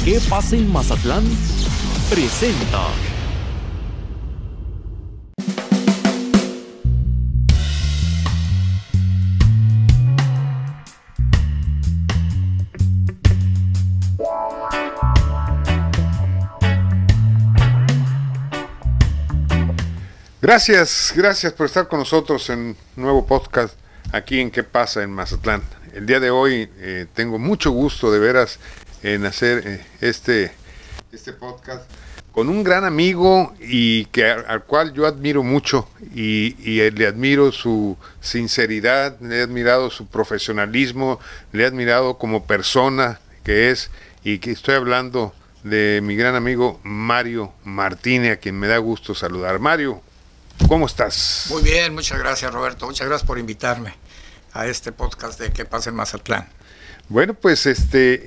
¿Qué pasa en Mazatlán? Presenta. Gracias por estar con nosotros en un nuevo podcast aquí en ¿Qué pasa en Mazatlán? El día de hoy tengo mucho gusto de veras en hacer este podcast con un gran amigo y al cual yo admiro mucho y le admiro su sinceridad, le he admirado su profesionalismo, le he admirado como persona que es, y que estoy hablando de mi gran amigo Mario Martínez, a quien me da gusto saludar. Mario, ¿cómo estás? Muy bien, muchas gracias, Roberto. Muchas gracias por invitarme a este podcast de ¿Qué pasa en Mazatlán? Bueno, pues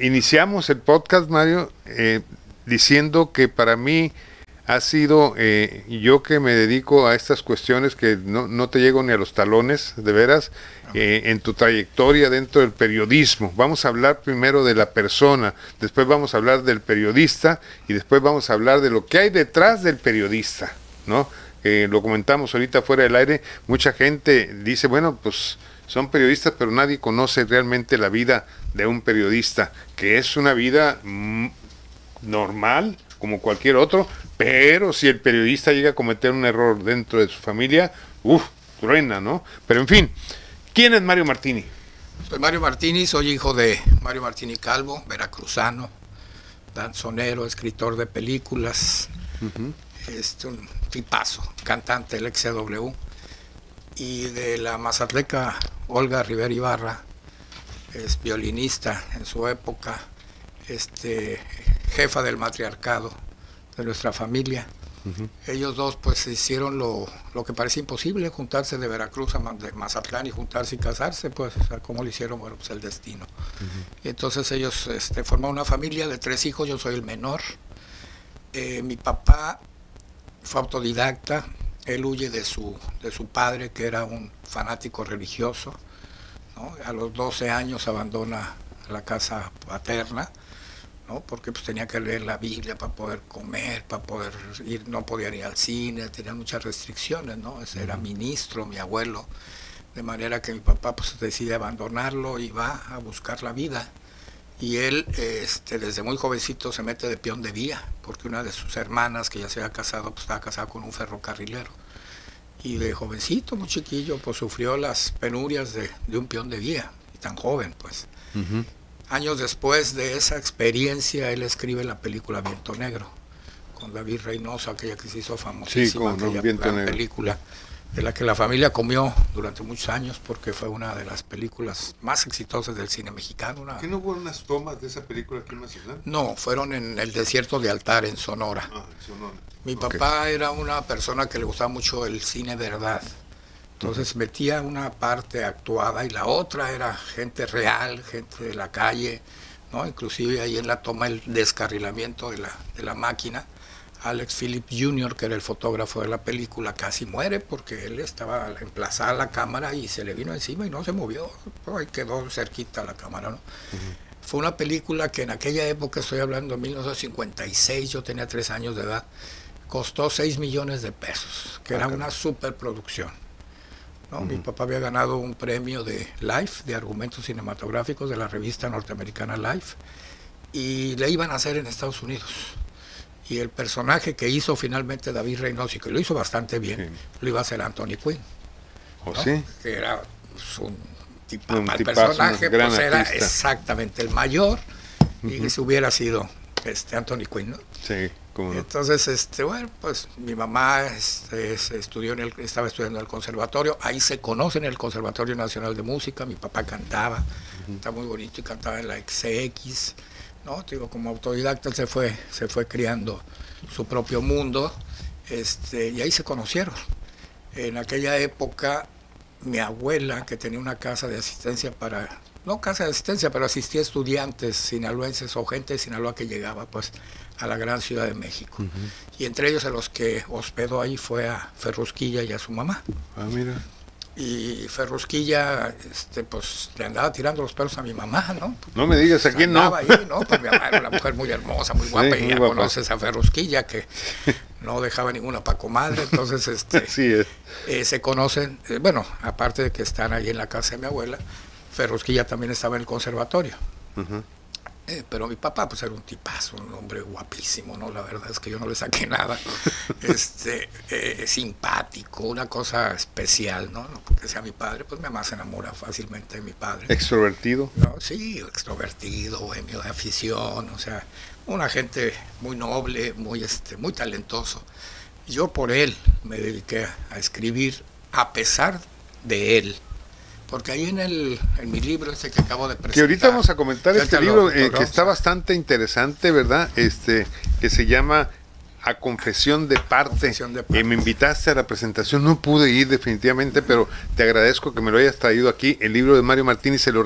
iniciamos el podcast, Mario, diciendo que para mí ha sido, yo que me dedico a estas cuestiones que no te llego ni a los talones, de veras, en tu trayectoria dentro del periodismo. Vamos a hablar primero de la persona, después vamos a hablar del periodista y después vamos a hablar de lo que hay detrás del periodista, ¿no? Lo comentamos ahorita fuera del aire, mucha gente dice, bueno, pues son periodistas, pero nadie conoce realmente la vida de un periodista, que es una vida normal, como cualquier otro, pero si el periodista llega a cometer un error dentro de su familia, truena, ¿no? Pero en fin, ¿quién es Mario Martínez? Soy Mario Martínez, soy hijo de Mario Martínez Calvo, veracruzano, danzonero, escritor de películas, un tipazo, cantante del XCW, y de la mazatleca Olga Rivera Ibarra, es violinista en su época, jefa del matriarcado de nuestra familia. Ellos dos pues hicieron lo que parecía imposible, juntarse de Veracruz a Mazatlán y juntarse y casarse, pues, o sea, ¿cómo lo hicieron? Bueno, pues el destino. Y entonces ellos formaron una familia de 3 hijos, yo soy el menor. Mi papá fue autodidacta, él huye de su padre, que era un fanático religioso, ¿no? A los 12 años abandona la casa paterna, ¿no? Porque pues tenía que leer la Biblia para poder comer, para poder ir, no podía ir al cine, tenía muchas restricciones, ¿no? Ese era ministro, mi abuelo, de manera que mi papá pues decide abandonarlo y va a buscar la vida. Y él desde muy jovencito se mete de peón de vía, porque una de sus hermanas, que ya se había casado, pues estaba casada con un ferrocarrilero. Y de jovencito, muy chiquillo, pues sufrió las penurias de un peón de vía, y tan joven, pues. Años después de esa experiencia, él escribe la película Viento Negro, con David Reynoso, aquella que se hizo famosísima, aquella gran película, de la que la familia comió durante muchos años, porque fue una de las películas más exitosas del cine mexicano. ¿Qué no hubo unas tomas de esa película aquí en Mazatlán? No, fueron en el desierto de Altar, en Sonora. Sonora. Mi papá era una persona que le gustaba mucho el cine verdad. Entonces metía una parte actuada y la otra era gente real, gente de la calle, ¿no? Inclusive ahí en la toma el descarrilamiento de la máquina. Alex Philip Jr., que era el fotógrafo de la película, casi muere porque él estaba emplazada a la cámara y se le vino encima y no se movió. Ahí quedó cerquita la cámara, ¿no? Fue una película que en aquella época, estoy hablando de 1956, yo tenía 3 años de edad, costó 6 millones de pesos, que era una superproducción, ¿no? Mi papá había ganado un premio de Life, de argumentos cinematográficos, de la revista norteamericana Life, y le iban a hacer en Estados Unidos. Y el personaje que hizo finalmente David Reynoso, y que lo hizo bastante bien, lo iba a hacer Anthony Quinn, ¿no? ¿Sí? Que era pues, un tipazo, el personaje pues, era exactamente el mayor, y que se hubiera sido Anthony Quinn, ¿no? Sí, cómo no. Entonces, bueno, pues mi mamá estaba estudiando en el conservatorio, ahí se conoce en el Conservatorio Nacional de Música, mi papá cantaba, está muy bonito, y cantaba en la XX, ¿no? Digo, como autodidacta él se fue criando su propio mundo, y ahí se conocieron. En aquella época, mi abuela, que tenía una casa de asistencia no casa de asistencia, pero asistía a estudiantes sinaloenses o gente de Sinaloa que llegaba pues a la gran Ciudad de México. Y entre ellos a los que hospedó ahí fue a Ferrusquilla y a su mamá. Ah, mira. Y Ferrusquilla, pues le andaba tirando los pelos a mi mamá, ¿no? No me digas, ¿a quién no? Ahí, ¿no? Pues mi mamá era una mujer muy hermosa, muy guapa, Sí, y muy ya guapa. conoces a Ferrusquilla, que no dejaba ninguna pa' comadre, entonces Así es. se conocen, bueno, aparte de que están ahí en la casa de mi abuela, Ferrusquilla también estaba en el conservatorio. Ujú. Pero mi papá pues era un tipazo, un hombre guapísimo, ¿no? La verdad es que yo no le saqué nada. Simpático, una cosa especial, ¿no? No porque sea mi padre, pues mi mamá se enamora fácilmente de mi padre. Extrovertido. ¿No? Sí, extrovertido, bohemio de afición, o sea, una gente muy noble, muy talentoso. Yo por él me dediqué a escribir a pesar de él. Porque ahí en mi libro que acabo de presentar... Que ahorita vamos a comentar este libro que vamos está bastante interesante, ¿verdad? Que se llama A Confesión de Parte. Confesión de Parte. Me invitaste a la presentación, no pude ir definitivamente, pero te agradezco que me lo hayas traído aquí. El libro de Mario Martínez se lo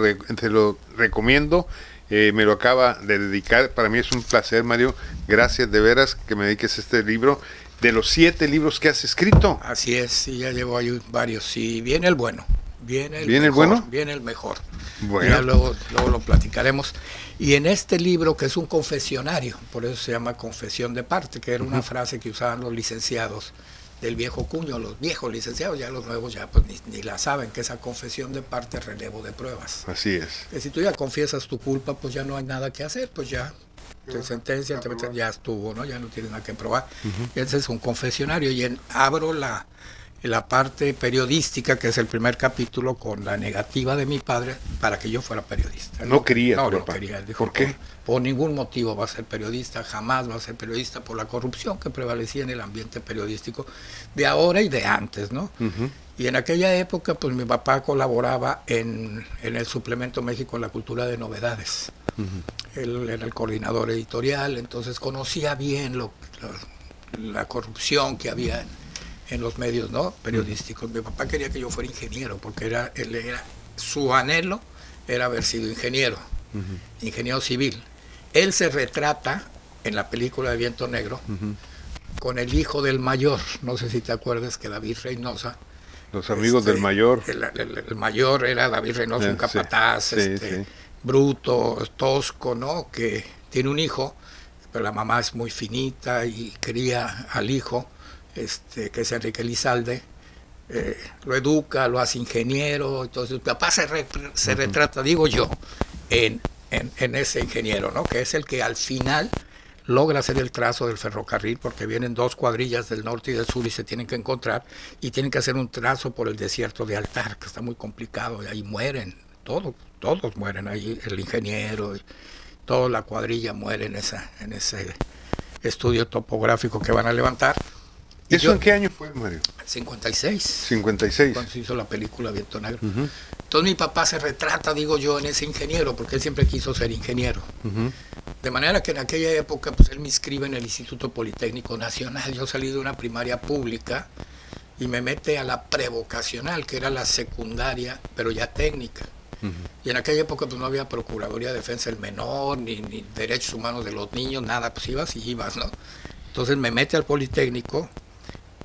recomiendo, me lo acaba de dedicar. Para mí es un placer, Mario. Gracias de veras que me dediques a este libro. De los 7 libros que has escrito. Así es, sí, ya llevo ahí varios. Y viene el bueno. Viene el bueno. Viene el mejor. Bueno. Ya luego lo platicaremos. Y en este libro, que es un confesionario, por eso se llama Confesión de Parte, que era una frase que usaban los licenciados del viejo cuño, los viejos licenciados, ya los nuevos ya pues ni la saben, que esa confesión de parte es relevo de pruebas. Así es. Que si tú ya confiesas tu culpa, pues ya no hay nada que hacer, pues ya te sentencian, ya estuvo, ¿no? Ya no tienes nada que probar. Ese es un confesionario y abro la parte periodística, que es el primer capítulo, con la negativa de mi padre para que yo fuera periodista. No quería, no papá. quería. Dijo, ¿Por qué? Por ningún motivo va a ser periodista, jamás va a ser periodista, por la corrupción que prevalecía en el ambiente periodístico de ahora y de antes, ¿no? Y en aquella época, pues mi papá colaboraba en el Suplemento México en la Cultura de Novedades. Él era el coordinador editorial, entonces conocía bien la corrupción que había en los medios, ¿no? Periodísticos. Mi papá quería que yo fuera ingeniero, porque su anhelo era haber sido ingeniero, ingeniero civil. Él se retrata en la película de Viento Negro con el hijo del mayor, no sé si te acuerdas, que David Reynosa. Los amigos del mayor. El mayor era David Reynosa, un capataz, sí. bruto, tosco, ¿no? Que tiene un hijo, pero la mamá es muy finita y cría al hijo, que es Enrique Elizalde, lo educa, lo hace ingeniero. Entonces mi papá se retrata, digo yo, en ese ingeniero, ¿no? Que es el que al final logra hacer el trazo del ferrocarril, porque vienen 2 cuadrillas del norte y del sur y se tienen que encontrar y tienen que hacer un trazo por el desierto de Altar, que está muy complicado, y ahí mueren, todos mueren ahí, el ingeniero y toda la cuadrilla muere en ese estudio topográfico que van a levantar. ¿Eso en qué año fue, Mario? 56. 56. Cuando se hizo la película Viento Negro. Entonces mi papá se retrata, digo yo, en ese ingeniero, porque él siempre quiso ser ingeniero. De manera que en aquella época, pues él me inscribe en el Instituto Politécnico Nacional. Yo salí de una primaria pública y me mete a la prevocacional, que era la secundaria, pero ya técnica. Y en aquella época pues no había Procuraduría de Defensa del Menor, ni Derechos Humanos de los Niños, nada, pues ibas, ¿no? Entonces me mete al Politécnico.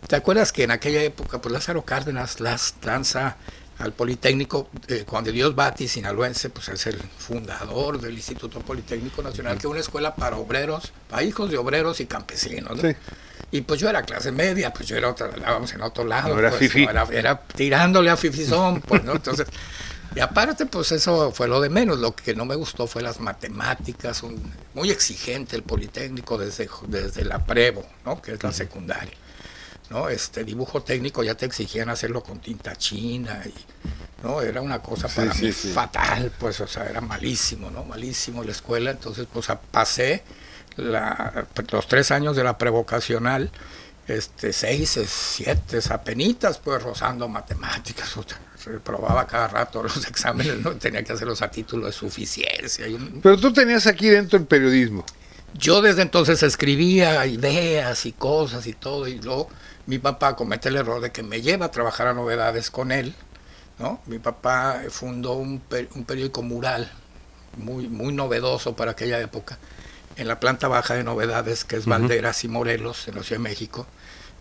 ¿Te acuerdas que en aquella época, pues Lázaro Cárdenas lanza al Politécnico, Juan de Dios Bati, sinaloense, pues es el fundador del Instituto Politécnico Nacional, que es una escuela para obreros, para hijos de obreros y campesinos, ¿no? Sí. Y pues yo era clase media, pues yo estábamos en otro lado, no era pues, fifí. No, era tirándole a fifizón, pues, ¿no? Entonces, y aparte, pues eso fue lo de menos. Lo que no me gustó fue las matemáticas, muy exigente el Politécnico desde la Prevo, ¿no? Que es la secundaria, ¿no? Dibujo técnico ya te exigían hacerlo con tinta china, ¿no? Era una cosa para mí fatal, pues, o sea, era malísimo, ¿no? Malísimo la escuela. Entonces, pues pasé los 3 años de la prevocacional, 6, 7, apenitas, pues rozando matemáticas, reprobaba cada rato los exámenes, ¿no? Tenía que hacerlos a título de suficiencia. Pero tú tenías aquí dentro el periodismo. Yo desde entonces escribía ideas y cosas y todo, y luego mi papá comete el error de que me lleva a trabajar a Novedades con él, ¿no? Mi papá fundó un periódico mural muy novedoso para aquella época, en la planta baja de Novedades, que es Valderas y Morelos, en la Ciudad de México.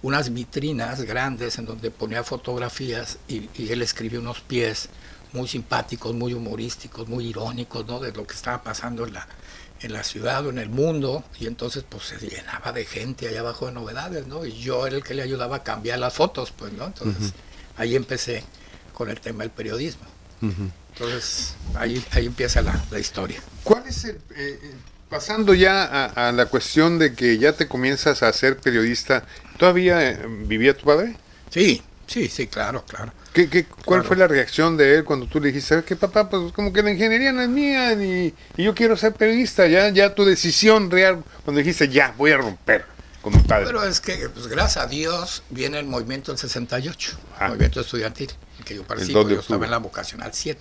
unas vitrinas grandes en donde ponía fotografías y él escribió unos pies muy simpáticos, muy humorísticos, muy irónicos, ¿no? De lo que estaba pasando en la ciudad o en el mundo, y entonces pues se llenaba de gente allá abajo de novedades, ¿no? Y yo era el que le ayudaba a cambiar las fotos, pues, ¿no? Entonces ahí empecé con el tema del periodismo. Entonces ahí empieza la historia. ¿Cuál es pasando ya a la cuestión de que ya te comienzas a ser periodista, ¿todavía vivía tu padre? Sí, claro. ¿Cuál fue la reacción de él cuando tú le dijiste, ¿sabes qué, papá? Pues como que la ingeniería no es mía y yo quiero ser periodista. Ya tu decisión real, cuando dijiste, ya, voy a romper con mi padre. Pero es que, pues gracias a Dios, viene el movimiento del 68, el movimiento estudiantil, en que yo participo. Yo estaba en la Vocacional 7.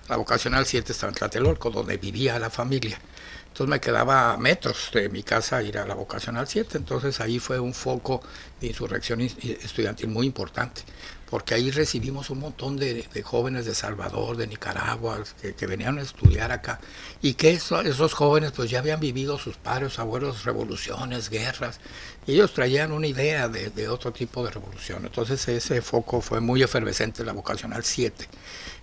La Vocacional 7 estaba en Tlatelolco, donde vivía la familia. Entonces me quedaba a metros de mi casa ir a la Vocacional 7, entonces ahí fue un foco de insurrección estudiantil muy importante, porque ahí recibimos un montón de jóvenes de Salvador, de Nicaragua, que venían a estudiar acá, y que esos jóvenes pues ya habían vivido sus padres, abuelos, revoluciones, guerras, y ellos traían una idea de otro tipo de revolución. Entonces ese foco fue muy efervescente en la Vocacional 7,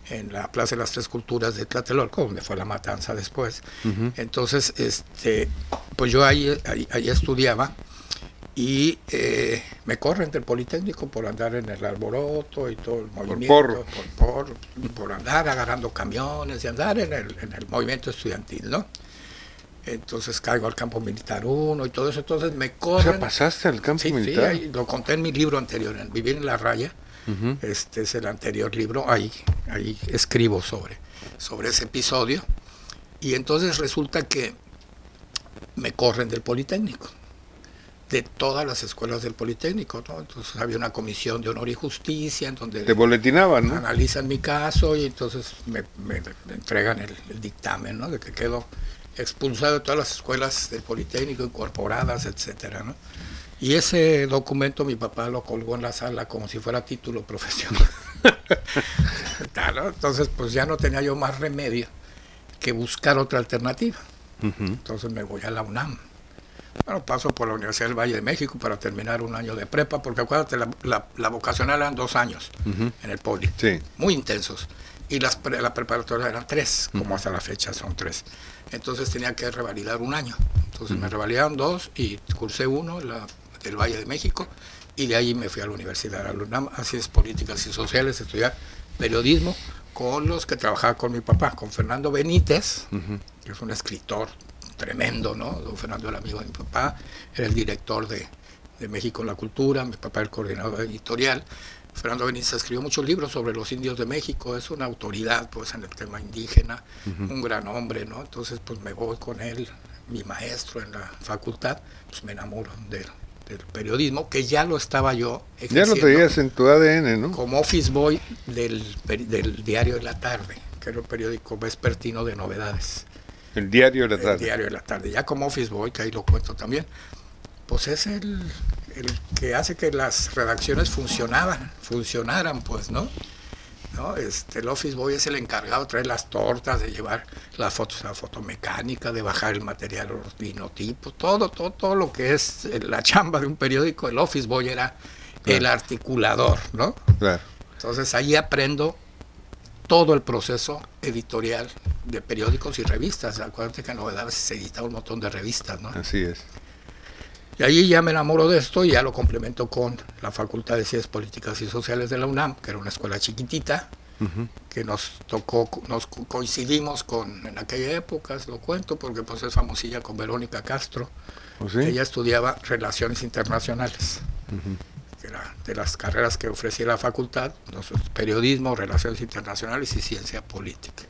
en la Plaza de las Tres Culturas de Tlatelolco, donde fue la matanza después. Entonces, pues yo ahí estudiaba, y me corren del Politécnico por andar en el alboroto y todo el movimiento, por andar agarrando camiones y andar en el movimiento estudiantil, ¿no? Entonces caigo al campo militar 1 y todo eso, entonces me corren. O sea, ¿pasaste al campo militar? Sí, lo conté en mi libro anterior, en Vivir en la Raya. Este es el anterior libro, ahí escribo sobre ese episodio, y entonces resulta que me corren del Politécnico, de todas las escuelas del Politécnico, ¿no? Entonces había una comisión de honor y justicia en donde te boletinaban, ¿no? Analizan mi caso y entonces me entregan el dictamen, ¿no? De que quedo expulsado de todas las escuelas del Politécnico, incorporadas, etcétera, ¿no? Y ese documento mi papá lo colgó en la sala como si fuera título profesional. Claro, entonces pues ya no tenía yo más remedio que buscar otra alternativa. Entonces me voy a la UNAM. Bueno, paso por la Universidad del Valle de México para terminar un año de prepa, porque acuérdate, la vocacional eran 2 años en el Poli, muy intensos. Y la preparatoria eran 3, como hasta la fecha son 3. Entonces tenía que revalidar un año. Entonces me revalidaron 2 y cursé 1, del Valle de México, y de ahí me fui a la Universidad, a la UNAM, así es, Políticas y Sociales, estudiar periodismo, con los que trabajaba con mi papá, con Fernando Benítez, que es un escritor tremendo, ¿no? Don Fernando era amigo de mi papá, era el director de México en la Cultura, mi papá el coordinador editorial. Fernando Benítez escribió muchos libros sobre los indios de México, es una autoridad pues en el tema indígena, un gran hombre, ¿no? Entonces pues me voy con él, mi maestro en la facultad, pues me enamoro del periodismo, que ya lo estaba yo ejerciendo. Ya lo traías en tu ADN, ¿no? Como office boy del Diario de la Tarde, que era un periódico vespertino de novedades. El Diario de la Tarde. El Diario de la Tarde, ya como office boy, que ahí lo cuento también, pues es el que hace que las redacciones funcionaran, pues, ¿no? El office boy es el encargado de traer las tortas, de llevar las fotos a fotomecánica, de bajar el material, los linotipos, todo lo que es la chamba de un periódico. El office boy era el articulador, ¿no? Claro. Entonces ahí aprendo todo el proceso editorial de periódicos y revistas. Acuérdate que en Novedades se editaba un montón de revistas, ¿no? Así es. Y ahí ya me enamoro de esto y ya lo complemento con la Facultad de Ciencias Políticas y Sociales de la UNAM, que era una escuela chiquitita, que nos coincidimos en aquella época, lo cuento, porque pues es famosilla, con Verónica Castro, ¿sí? Ella estudiaba Relaciones Internacionales, que era de las carreras que ofrecía la facultad, periodismo, Relaciones Internacionales y Ciencia Política.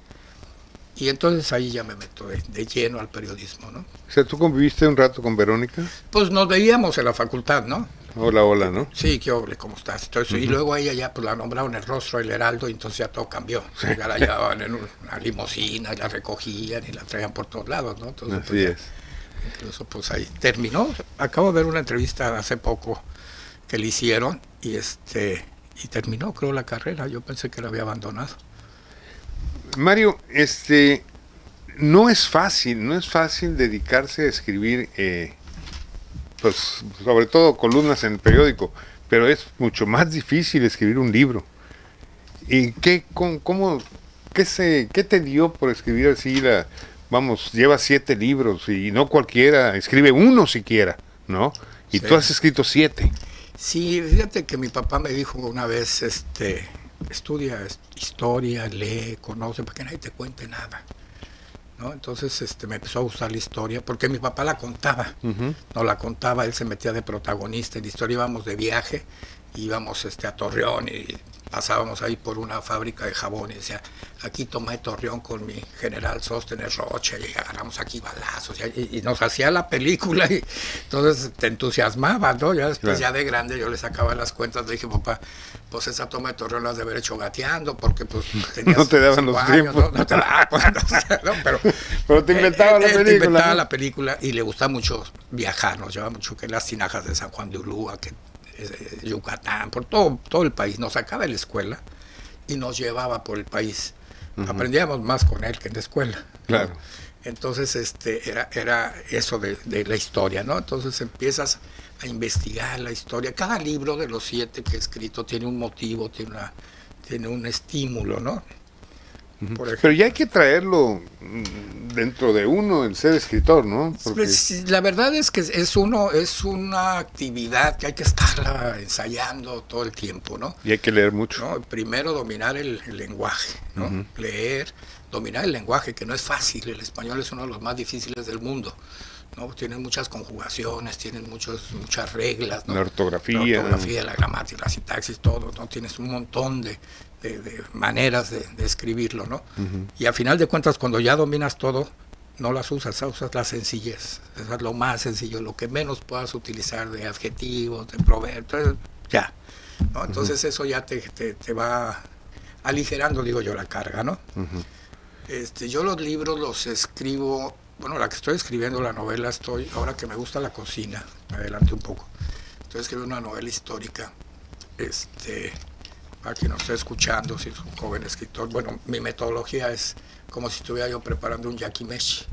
Y entonces ahí ya me meto de lleno al periodismo, ¿no? O sea, ¿tú conviviste un rato con Verónica? Pues nos veíamos en la facultad, ¿no? Hola, ¿no? Sí, qué hombre, ¿cómo estás? Entonces, y luego a ella ya pues la nombraron el rostro del Heraldo, y entonces ya todo cambió. Sí. Ya la llevaban en una limusina, y la recogían y la traían por todos lados, ¿no? Entonces, así pues, es. Incluso pues ahí terminó. Acabo de ver una entrevista hace poco que le hicieron y terminó, creo, la carrera. Yo pensé que la había abandonado. Mario, no es fácil dedicarse a escribir pues sobre todo columnas en el periódico, pero es mucho más difícil escribir un libro. ¿Y qué te dio por escribir así vamos, llevas 7 libros y no cualquiera escribe uno siquiera, ¿no? Y Sí. tú has escrito 7. Sí, fíjate que mi papá me dijo una vez, estudia historia, lee, conoce, para que nadie te cuente nada, ¿no? Entonces me empezó a gustar la historia, porque mi papá la contaba, no la contaba, él se metía de protagonista en la historia, íbamos de viaje, íbamos a Torreón y pasábamos ahí por una fábrica de jabón y decía, aquí tomé Torreón con mi general Sóstenes Rocha y agarramos aquí balazos y nos hacía la película y entonces te entusiasmaba, ¿no? Ya después, ya de grande, yo le sacaba las cuentas, le dije, papá, pues esa toma de Torreón la has de haber hecho gateando porque pues tenías no te daban los 5 años, tiempos. no te daban, pues, no, Pero te inventaba la película. Te inventaba, ¿no? la película y le gusta mucho viajar, nos lleva mucho que las tinajas de San Juan de Ulúa, que Yucatán, por todo el país, nos sacaba de la escuela y nos llevaba por el país. Aprendíamos más con él que en la escuela. Claro. ¿no? Entonces era eso de la historia, ¿no? Entonces empiezas a investigar la historia. Cada libro de los 7 que he escrito tiene un motivo, tiene un estímulo, ¿no? Por ejemplo, Pero ya hay que traerlo dentro de uno, el ser escritor, ¿no? Porque... Pues, la verdad es que es una actividad que hay que estarla ensayando todo el tiempo, ¿no? Y hay que leer mucho. ¿no? Primero dominar el lenguaje, ¿no? Leer, dominar el lenguaje, que no es fácil, el español es uno de los más difíciles del mundo, ¿no? Tienen muchas conjugaciones, tienen muchas reglas, ¿no? La ortografía. La gramática, la sintaxis, todo, ¿no? Tienes un montón de maneras de escribirlo, ¿no? Y al final de cuentas, cuando ya dominas todo, no las usas la sencillez. Eso es lo más sencillo, lo que menos puedas utilizar de adjetivos, de proverbios, ya. ¿no? Entonces eso ya te va aligerando, digo yo, la carga, ¿no? Yo los libros los escribo, bueno, la que estoy escribiendo, la novela, ahora que me gusta la cocina, me adelanté un poco, estoy escribiendo una novela histórica, para quien nos esté escuchando, si es un joven escritor, bueno, mi metodología es como si estuviera yo preparando un yakimeshi.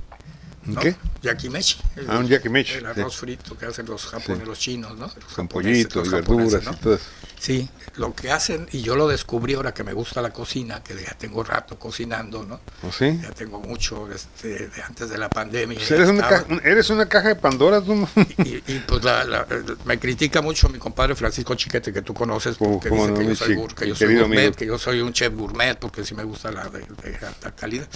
¿no? ¿Qué? Yakimeshi. Un yakimeshi. El arroz frito que hacen los japoneses, los chinos, ¿no? Con pollitos y verduras, ¿no? Y todo eso. Sí, lo que hacen, y yo lo descubrí ahora que me gusta la cocina, que ya tengo rato cocinando, ¿no? ¿Oh, sí? Ya tengo mucho de antes de la pandemia. Pues eres una caja de Pandora, tú. Y pues me critica mucho mi compadre Francisco Chiquete, que tú conoces, porque dice no, que yo soy gourmet, que yo soy un chef gourmet, porque sí me gusta la de alta calidad.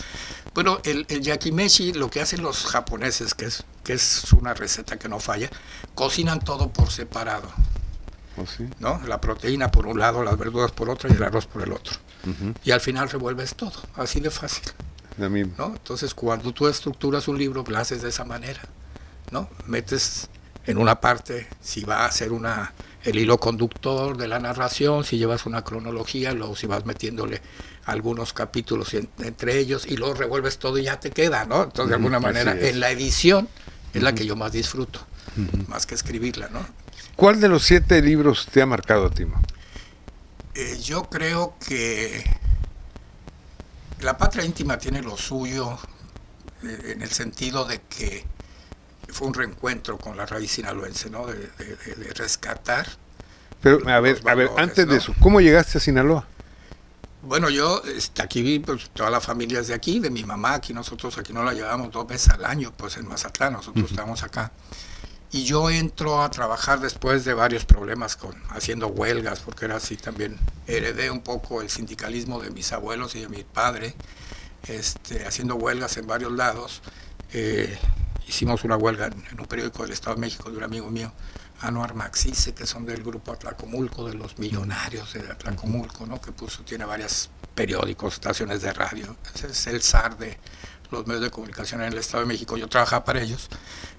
Bueno, el yakimeshi, lo que hacen los japoneses, que es una receta que no falla, cocinan todo por separado. ¿Oh, sí? ¿no? La proteína por un lado, las verduras por otro y el arroz por el otro. Y al final revuelves todo, así de fácil. ¿no? Entonces, cuando tú estructuras un libro, lo haces de esa manera, ¿no? Metes en una parte, si va a ser el hilo conductor de la narración, si llevas una cronología, luego si vas metiéndole algunos capítulos entre ellos y luego revuelves todo y ya te queda, ¿no? Entonces, de alguna manera, en la edición es la que yo más disfruto, más que escribirla, ¿no? ¿Cuál de los 7 libros te ha marcado, Timo? Yo creo que La Patria Íntima tiene lo suyo, en el sentido de que fue un reencuentro con la raíz sinaloense, ¿no? De rescatar. Pero, a ver, antes de eso, ¿cómo llegaste a Sinaloa? Bueno, yo aquí vi, pues toda la familia es de aquí, de mi mamá, aquí nosotros aquí no la llevamos 2 veces al año, pues en Mazatlán, nosotros estamos acá. Y yo entro a trabajar después de varios problemas haciendo huelgas, porque era así también. Heredé un poco el sindicalismo de mis abuelos y de mi padre, haciendo huelgas en varios lados. Hicimos una huelga en un periódico del Estado de México de un amigo mío, Anuar Maxice, que son del grupo Atlacomulco, de los millonarios de Atlacomulco, ¿no? Que tiene varios periódicos, estaciones de radio. Ese es el zar de los medios de comunicación en el Estado de México. Yo trabajaba para ellos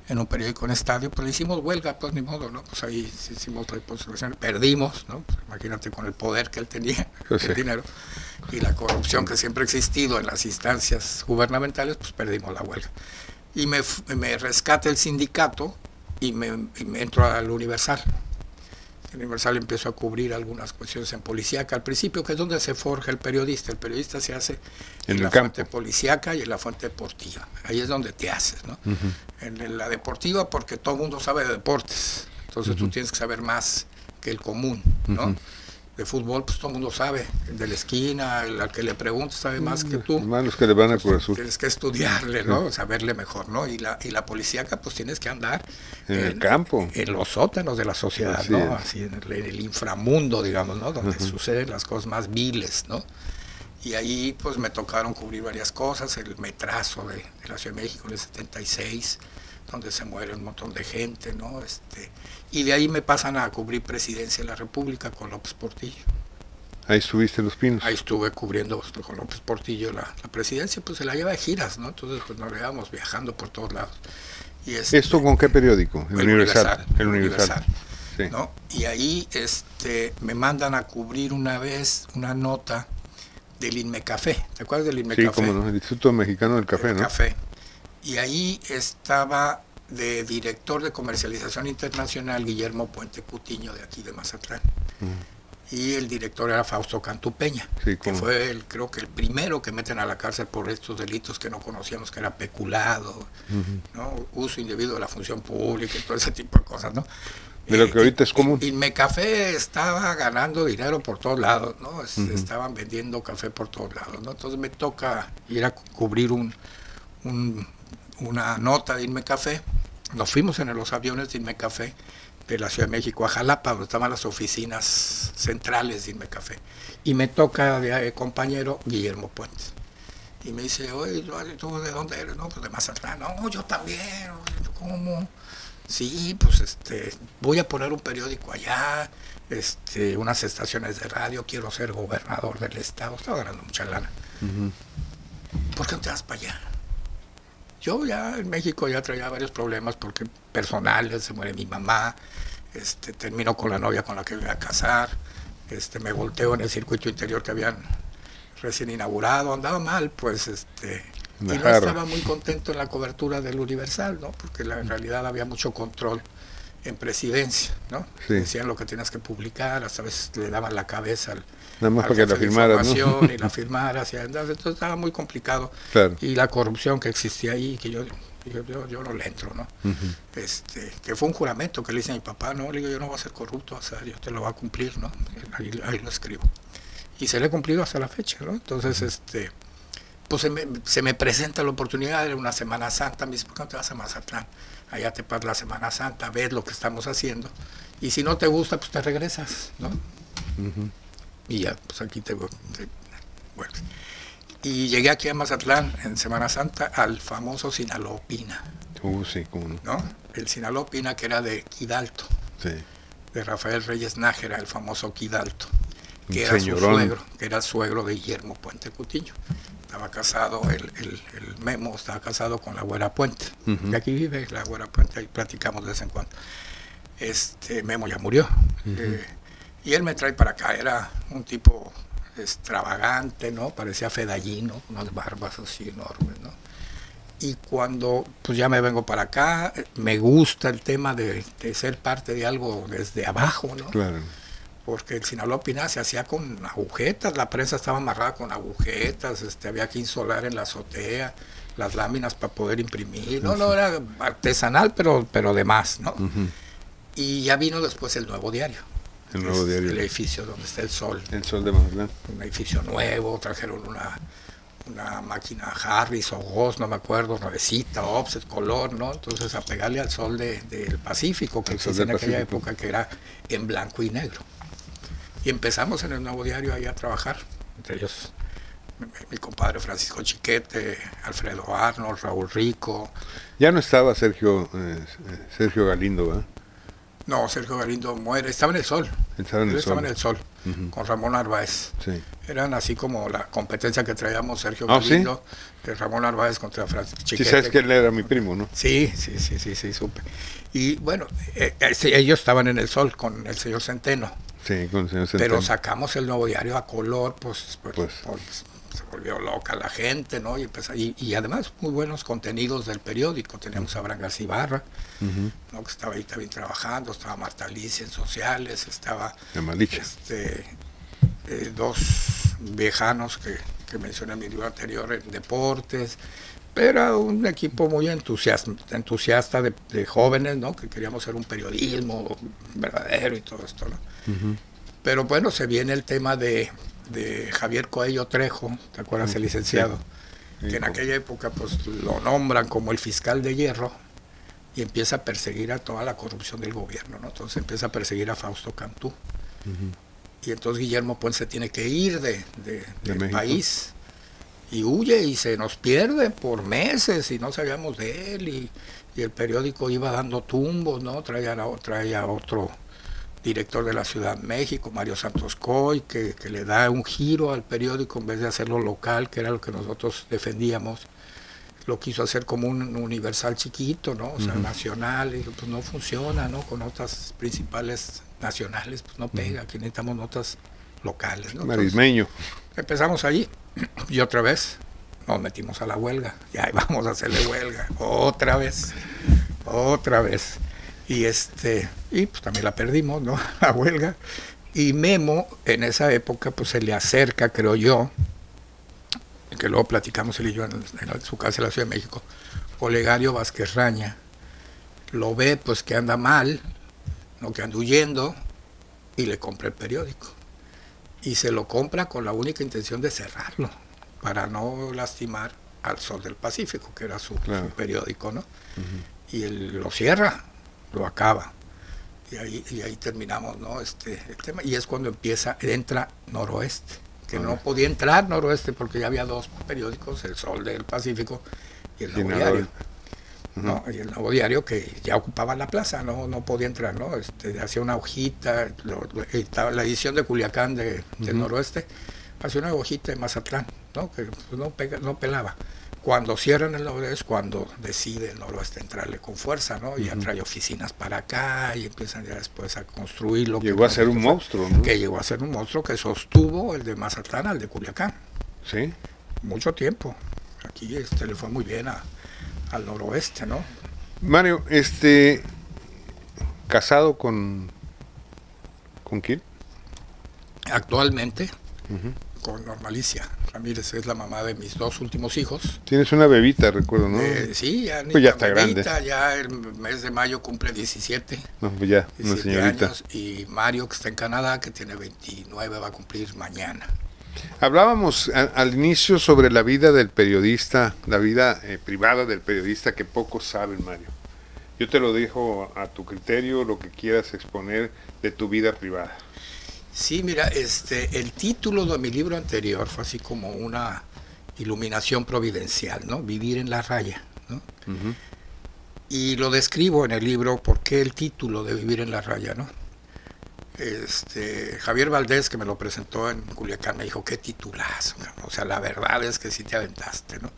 en un periódico en estadio, pues le hicimos huelga, pues ni modo, ¿no? Pues ahí hicimos reposición, perdimos, ¿no? Pues, imagínate con el poder que él tenía, pues el dinero, y la corrupción que siempre ha existido en las instancias gubernamentales, pues perdimos la huelga. Y me rescata el sindicato y me entro al Universal. En Universal empiezo a cubrir algunas cuestiones en policíaca al principio, que es donde se forja el periodista. El periodista se hace en la fuente policíaca y en la fuente deportiva. Ahí es donde te haces, ¿no? En la deportiva, porque todo el mundo sabe de deportes. Entonces tú tienes que saber más que el común, ¿no? De fútbol, pues todo el mundo sabe, el de la esquina, al que le preguntes sabe más que tú. Más los que le van a Cruz Azul. Tienes que estudiarle, ¿no? Saberle mejor, ¿no? Y la policíaca, pues tienes que andar en el campo, en los sótanos de la sociedad, así ¿no? es. Así en el inframundo, digamos, ¿no? Donde suceden las cosas más viles, ¿no? Y ahí, pues me tocaron cubrir varias cosas, el metrazo de la Ciudad de México en el 76, donde se muere un montón de gente, ¿no? Y de ahí me pasan a cubrir Presidencia de la República con López Portillo. Ahí estuviste en Los Pinos. Ahí estuve cubriendo con López Portillo la presidencia, pues se la lleva de giras, ¿no? Entonces pues nos íbamos viajando por todos lados. Y ¿Esto con qué periódico? El Universal. El Universal. Sí. ¿No? Y ahí me mandan a cubrir una vez una nota del INMECAFé. ¿Te acuerdas del INMECAFé? Sí, cómo no, el Instituto Mexicano del Café, ¿no? Café. Y ahí estaba de director de comercialización internacional Guillermo Puente Cutiño, de aquí de Mazatlán. Y el director era Fausto Cantupeña, sí, que fue creo que el primero que meten a la cárcel por estos delitos que no conocíamos, que era peculado, ¿no? Uso indebido de la función pública y todo ese tipo de cosas, ¿no? De lo que ahorita es común. Y Mecafé estaba ganando dinero por todos lados, ¿no? Estaban vendiendo café por todos lados, ¿no? Entonces me toca ir a cubrir una nota de Inmecafé. Nos fuimos en los aviones de Inmecafé de la Ciudad de México a Jalapa, donde estaban las oficinas centrales de Inmecafé. Y me toca de compañero Guillermo Puente. Y me dice, oye, ¿tú de dónde eres? No, pues de Mazatlán. No, yo también. ¿Cómo? Sí, pues voy a poner un periódico allá, unas estaciones de radio, quiero ser gobernador del estado. Estaba ganando mucha lana. ¿Por qué no te vas para allá? Yo ya en México ya traía varios problemas porque personales, se muere mi mamá, termino con la novia con la que me iba a casar, me volteo en el circuito interior que habían recién inaugurado, andaba mal, pues, y no estaba muy contento en la cobertura del Universal, ¿no? Porque en realidad había mucho control en presidencia, ¿no? Sí. Decían lo que tenías que publicar, hasta veces le daban la cabeza nada más para que la firmaras, ¿no? Y la firmaras, entonces estaba muy complicado. Claro. Y la corrupción que existía ahí, que yo no le entro, ¿no? Que fue un juramento que le hice a mi papá, no, le digo, yo no voy a ser corrupto, o sea, yo te lo voy a cumplir, ¿no? Ahí lo escribo. Y se le ha cumplido hasta la fecha, ¿no? Entonces, pues se me presenta la oportunidad de una Semana Santa, me dice, ¿por qué no te vas a Mazatlán? Allá te pasas la Semana Santa, ves lo que estamos haciendo, y si no te gusta, pues te regresas, ¿no? Y ya, pues aquí bueno. Y llegué aquí a Mazatlán en Semana Santa al famoso Sinaloa Pina. Sí, cómo no. ¿No? El Sinaloa Pina, que era de Quidalto, sí, de Rafael Reyes Nájera, el famoso Quidalto, que era su suegro, que era el suegro de Guillermo Puente Cutiño. Estaba casado, el Memo estaba casado con la Güera Puente, que aquí vive la Güera Puente, ahí platicamos de vez en cuando. Memo ya murió, y él me trae para acá, era un tipo extravagante, ¿no? Parecía fedallino, unas barbas así enormes, ¿no? Y cuando pues ya me vengo para acá, me gusta el tema de ser parte de algo desde abajo, ¿no? Claro. Porque el Sinaloa Pina se hacía con agujetas, la prensa estaba amarrada con agujetas, había que insolar en la azotea, las láminas para poder imprimir, no era artesanal, pero de más, ¿no? Y ya vino después el Nuevo Diario. El Nuevo Diario. El edificio donde está el Sol. El Sol de Mazatlán. Un edificio nuevo, trajeron una máquina Harris o Goss, no me acuerdo, nuevecita, offset, color, ¿no? Entonces a pegarle al sol del Pacífico, que existía en aquella época, que era en blanco y negro. Y empezamos en el Nuevo Diario ahí a trabajar, entre ellos mi compadre Francisco Chiquete, Alfredo Arnold, Raúl Rico. Ya no estaba Sergio Galindo, ¿verdad? No, Sergio Galindo muere, estaba en el Sol. Estaba en el Sol, con Ramón Narváez. Sí. Eran así como la competencia que traíamos Sergio Galindo, ¿sí? De Ramón Narváez contra Francisco Chiquete. Sí, sabes que él era mi primo, ¿no? Sí, supe. Y bueno, ellos estaban en el Sol con el señor Centeno. Sí, con el señor Centeno. Pero sacamos el Nuevo Diario a color, pues se volvió loca la gente, ¿no? Y además muy buenos contenidos del periódico. Teníamos a Abraham García Ibarra, ¿no? Que estaba ahí también trabajando, estaba Marta Alicia en sociales, estaba dos viejanos que mencioné en mi libro anterior en deportes. Era un equipo muy entusiasta de jóvenes, ¿no? Que queríamos hacer un periodismo verdadero y todo esto, ¿no? Pero bueno, se viene el tema de Javier Coello Trejo, ¿te acuerdas, el licenciado? Sí. Que en aquella época pues lo nombran como el fiscal de hierro y empieza a perseguir a toda la corrupción del gobierno, ¿no? Entonces empieza a perseguir a Fausto Cantú. Y entonces Guillermo Puente se tiene que ir del país y huye y se nos pierde por meses y no sabíamos de él y el periódico iba dando tumbos, ¿no? Traía otro director de la Ciudad de México, Mario Santos Coy, que le da un giro al periódico en vez de hacerlo local, que era lo que nosotros defendíamos. Lo quiso hacer como un Universal chiquito, ¿no? O sea, nacional, y pues no funciona, ¿no? Con notas principales nacionales, pues no pega, aquí necesitamos notas locales, ¿no? Marismeño. Empezamos ahí y otra vez nos metimos a la huelga. Ya vamos a hacerle huelga, otra vez. Y pues también la perdimos, ¿no? La huelga. Y Memo, en esa época, pues se le acerca, creo yo, que luego platicamos él y yo en su casa en la Ciudad de México, Olegario Vázquez Raña. Lo ve, pues que anda mal, ¿no? Que anda huyendo, y le compra el periódico. Y se lo compra con la única intención de cerrarlo, para no lastimar al Sol del Pacífico, que era su periódico, ¿no? Y él lo cierra, lo acaba. Y ahí terminamos, ¿no? El tema. Y es cuando entra Noroeste, que no podía entrar Noroeste porque ya había dos periódicos, el Sol del Pacífico y el Nuevo Diario. ¿No? Y el Nuevo Diario, que ya ocupaba la plaza, no podía entrar, ¿no? Hacía una hojita, la edición de Culiacán del Noroeste, hacía una hojita de Mazatlán, ¿no? Que pues, no pelaba. Cuando cierran el Noroeste es cuando decide el Noroeste entrarle con fuerza, ¿no? Y ya trae oficinas para acá y empiezan ya después a construir lo que... Llegó a ser un monstruo, ¿no? Que llegó a ser un monstruo que sostuvo el de Mazatlán al de Culiacán. Sí. Mucho tiempo. Aquí le fue muy bien al Noroeste, ¿no? Mario, ¿casado con quién? Actualmente, con Normalicia Ramírez, es la mamá de mis dos últimos hijos. Tienes una bebita, recuerdo, ¿no? Sí, ya, pues ya está bebita, grande. Ya el mes de mayo cumple 17. No, pues ya, una señorita. Años, y Mario, que está en Canadá, que tiene 29, va a cumplir mañana. Hablábamos al inicio sobre la vida del periodista, la vida privada del periodista, que pocos saben, Mario. Yo te lo dejo a tu criterio, lo que quieras exponer de tu vida privada. Sí, mira, el título de mi libro anterior fue así como una iluminación providencial, ¿no? Vivir en la raya, ¿no? Y lo describo en el libro, ¿por qué el título de Vivir en la raya, no? Javier Valdés, que me lo presentó en Culiacán, me dijo, qué titulazo, o sea, la verdad es que sí te aventaste, ¿no?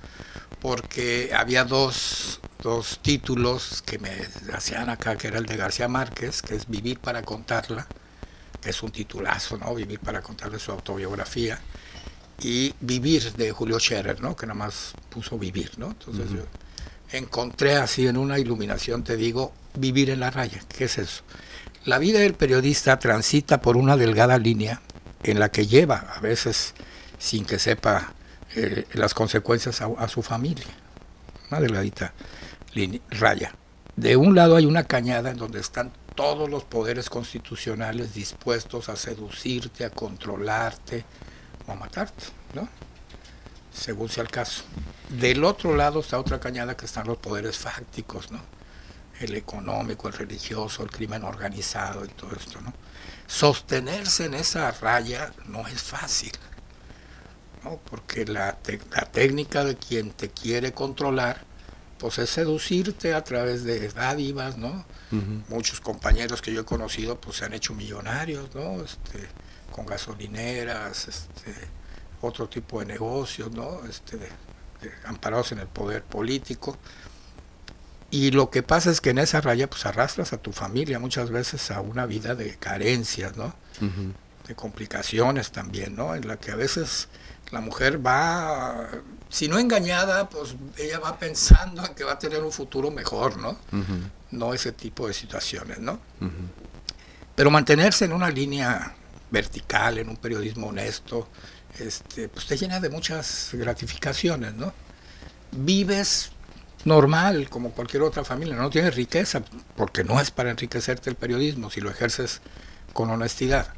Porque había dos títulos que me hacían acá, que era el de García Márquez, que es Vivir para contarla, que es un titulazo, ¿no? Vivir para contarle su autobiografía, y Vivir de Julio Scherer, ¿no? Que nada más puso Vivir, ¿no? Entonces yo encontré así en una iluminación, te digo, Vivir en la raya. ¿Qué es eso? La vida del periodista transita por una delgada línea en la que lleva, a veces sin que sepa las consecuencias a su familia. Una delgadita raya. De un lado hay una cañada en donde están todos los poderes constitucionales dispuestos a seducirte, a controlarte o a matarte, ¿no? Según sea el caso. Del otro lado está otra cañada que están los poderes fácticos, ¿no? El económico, el religioso, el crimen organizado y todo esto, ¿no? Sostenerse en esa raya no es fácil, ¿no? Porque la técnica de quien te quiere controlar, pues es seducirte a través de dádivas, ¿no? Muchos compañeros que yo he conocido, pues se han hecho millonarios, ¿no? Con gasolineras, otro tipo de negocios, ¿no? Amparados en el poder político. Y lo que pasa es que en esa raya pues arrastras a tu familia muchas veces a una vida de carencias, ¿no? complicaciones también, ¿no? En la que a veces la mujer va, si no engañada, pues ella va pensando en que va a tener un futuro mejor, ¿no? No ese tipo de situaciones, ¿no? Pero mantenerse en una línea vertical, en un periodismo honesto, pues te llena de muchas gratificaciones, ¿no? Vives normal, como cualquier otra familia, no tienes riqueza, porque no es para enriquecerte el periodismo, si lo ejerces con honestidad.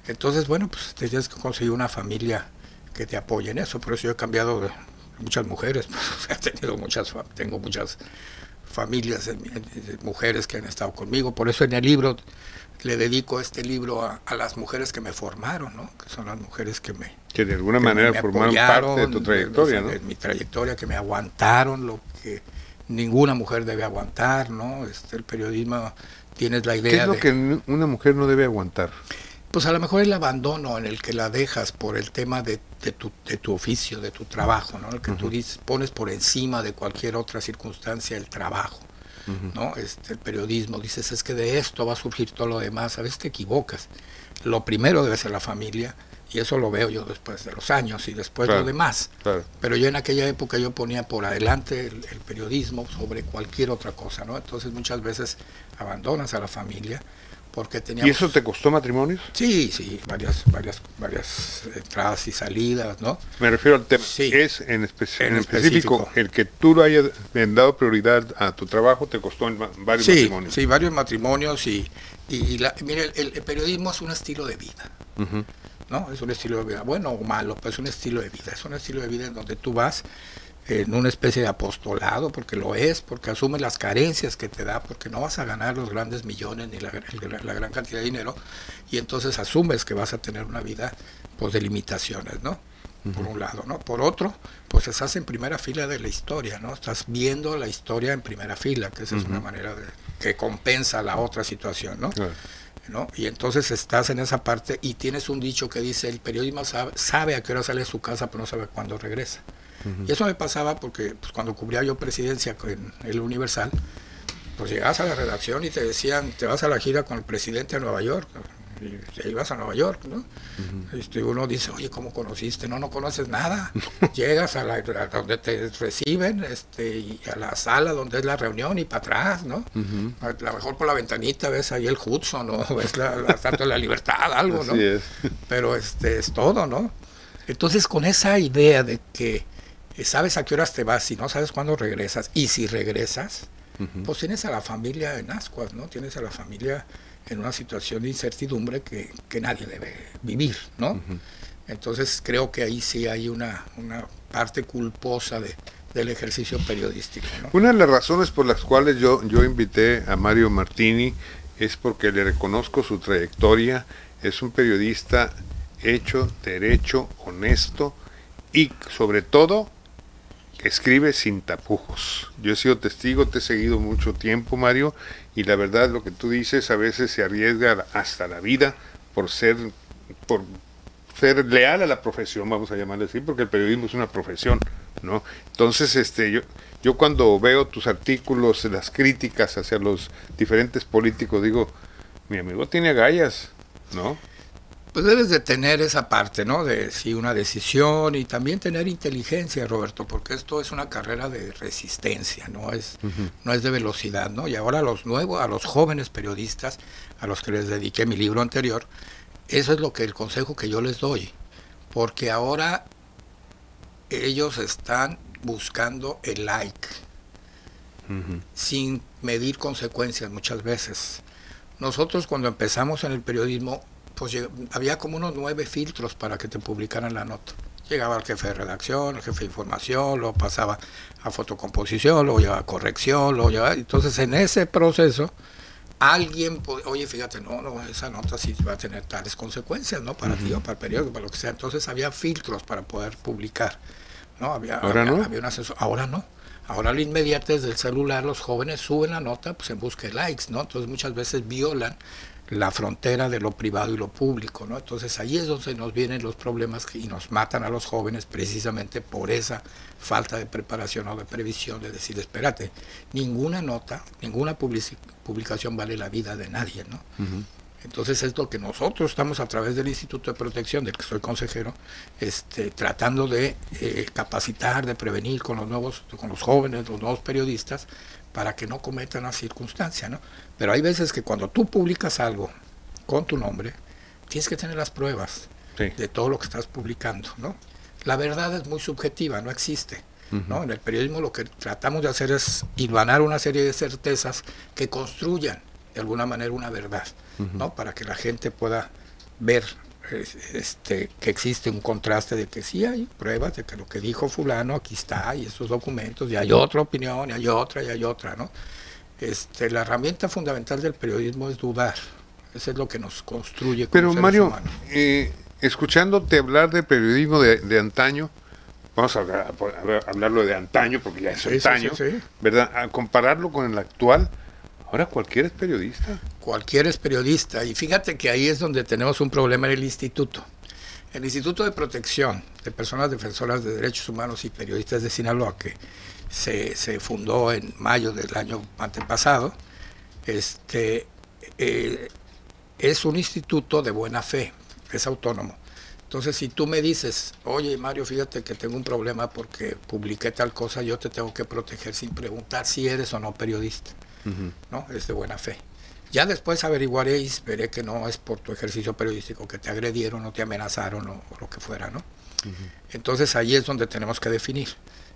Entonces, bueno, pues tienes que conseguir una familia que te apoye en eso. Por eso yo he cambiado de muchas mujeres, pues, tengo muchas familias de mujeres que han estado conmigo. Por eso en el libro le dedico este libro a las mujeres que me formaron, ¿no? Que son las mujeres que de alguna manera formaron parte de tu trayectoria, ¿no? De mi trayectoria, que me aguantaron lo que ninguna mujer debe aguantar, ¿no? El periodismo, tienes la idea. ¿Qué es lo que una mujer no debe aguantar? Pues a lo mejor el abandono en el que la dejas por el tema de tu oficio, de tu trabajo, ¿no? El que tú pones por encima de cualquier otra circunstancia el trabajo, ¿no? El periodismo, dices, es que de esto va a surgir todo lo demás. A veces te equivocas. Lo primero debe ser la familia, y eso lo veo yo después de los años, y después lo demás. Pero yo en aquella época yo ponía por adelante el periodismo sobre cualquier otra cosa, ¿no? Entonces muchas veces abandonas a la familia. Porque teníamos... ¿Y eso te costó matrimonios? Sí, varias entradas y salidas, ¿no? Me refiero al tema. Sí, es en específico el que tú lo hayas dado prioridad a tu trabajo, te costó en varios matrimonios. Sí, varios matrimonios mire, el periodismo es un estilo de vida, ¿no? Es un estilo de vida, bueno o malo, pero es un estilo de vida. Es un estilo de vida en donde tú vas en una especie de apostolado, porque lo es, porque asume las carencias que te da, porque no vas a ganar los grandes millones ni la gran cantidad de dinero, y entonces asumes que vas a tener una vida pues de limitaciones, ¿no? Por un lado, ¿no? Por otro, pues estás en primera fila de la historia, ¿no? Estás viendo la historia en primera fila, que esa es una manera que compensa la otra situación, ¿no? ¿No? Y entonces estás en esa parte y tienes un dicho que dice, el periodismo sabe a qué hora sale de su casa, pero no sabe cuándo regresa. Y eso me pasaba porque pues, cuando cubría yo presidencia en el Universal, pues llegabas a la redacción y te decían, te vas a la gira con el presidente a Nueva York, y te ibas a Nueva York, ¿no? Uno dice, oye, ¿cómo conociste? No conoces nada. Llegas a donde te reciben, y a la sala donde es la reunión y para atrás, ¿no? A lo mejor por la ventanita ves ahí el Hudson, ¿no? Ves la Estatua de la Libertad, algo, ¿no? Así es. Pero es todo, ¿no? Entonces, con esa idea de que sabes a qué horas te vas y no sabes cuándo regresas, y si regresas, pues tienes a la familia en ascuas, ¿no? Tienes a la familia en una situación de incertidumbre que nadie debe vivir, ¿no? Entonces creo que ahí sí hay una parte culposa del ejercicio periodístico, ¿no? Una de las razones por las cuales yo invité a Mario Martini es porque le reconozco su trayectoria. Es un periodista hecho, derecho, honesto y sobre todo escribe sin tapujos. Yo he sido testigo, te he seguido mucho tiempo, Mario, y la verdad lo que tú dices a veces se arriesga hasta la vida por ser leal a la profesión, vamos a llamarle así, porque el periodismo es una profesión, ¿no? Entonces, yo cuando veo tus artículos, las críticas hacia los diferentes políticos, digo, mi amigo tiene agallas, ¿no? Pues debes de tener esa parte, ¿no? De sí, una decisión, y también tener inteligencia, Roberto, porque esto es una carrera de resistencia, no es de velocidad, ¿no? Y ahora a los jóvenes periodistas, a los que les dediqué mi libro anterior, eso es el consejo que yo les doy, porque ahora ellos están buscando el like, sin medir consecuencias muchas veces. Nosotros cuando empezamos en el periodismo, pues había como unos 9 filtros para que te publicaran la nota. Llegaba el jefe de redacción, el jefe de información, luego pasaba a fotocomposición, luego llevaba a corrección, entonces en ese proceso alguien, oye, fíjate, no, esa nota sí va a tener tales consecuencias, ¿no? Para ti o para el periódico, para lo que sea. Entonces había filtros para poder publicar, ¿no? Había un asesor. Ahora no. Ahora la inmediatez del celular, los jóvenes suben la nota pues en busca de likes, ¿no? Entonces muchas veces violan la frontera de lo privado y lo público, ¿no? Entonces ahí es donde nos vienen los problemas y nos matan a los jóvenes precisamente por esa falta de preparación o de previsión, de decir, espérate, ninguna nota, ninguna publicación vale la vida de nadie, ¿no? Entonces es lo que nosotros estamos a través del Instituto de Protección, del que soy consejero, tratando de capacitar, de prevenir con los jóvenes, los nuevos periodistas, para que no cometan la circunstancia, ¿no? Pero hay veces que cuando tú publicas algo con tu nombre, tienes que tener las pruebas de todo lo que estás publicando, ¿no? La verdad es muy subjetiva, no existe, ¿no? En el periodismo lo que tratamos de hacer es hilvanar una serie de certezas que construyan de alguna manera una verdad, ¿no? Para que la gente pueda ver que existe un contraste de que sí hay pruebas de que lo que dijo fulano aquí está, y estos documentos, y hay otra opinión, y hay otra, ¿no? La herramienta fundamental del periodismo es dudar. Eso es lo que nos construye como Pero seres Mario, humanos. Escuchándote hablar de periodismo de antaño, vamos a hablarlo de antaño porque ya es antaño, sí. ¿verdad? A compararlo con el actual, ahora cualquiera es periodista. Cualquiera es periodista, y fíjate que ahí es donde tenemos un problema en el instituto. El Instituto de Protección de Personas Defensoras de Derechos Humanos y Periodistas de Sinaloa, que se fundó en mayo del año antepasado, es un instituto de buena fe, es autónomo. Entonces, si tú me dices, oye Mario, fíjate que tengo un problema porque publiqué tal cosa, yo te tengo que proteger sin preguntar si eres o no periodista, ¿no? Es de buena fe. Ya después averiguaréis, veré que no es por tu ejercicio periodístico, que te agredieron o te amenazaron o lo que fuera, ¿no? Entonces ahí es donde tenemos que definir.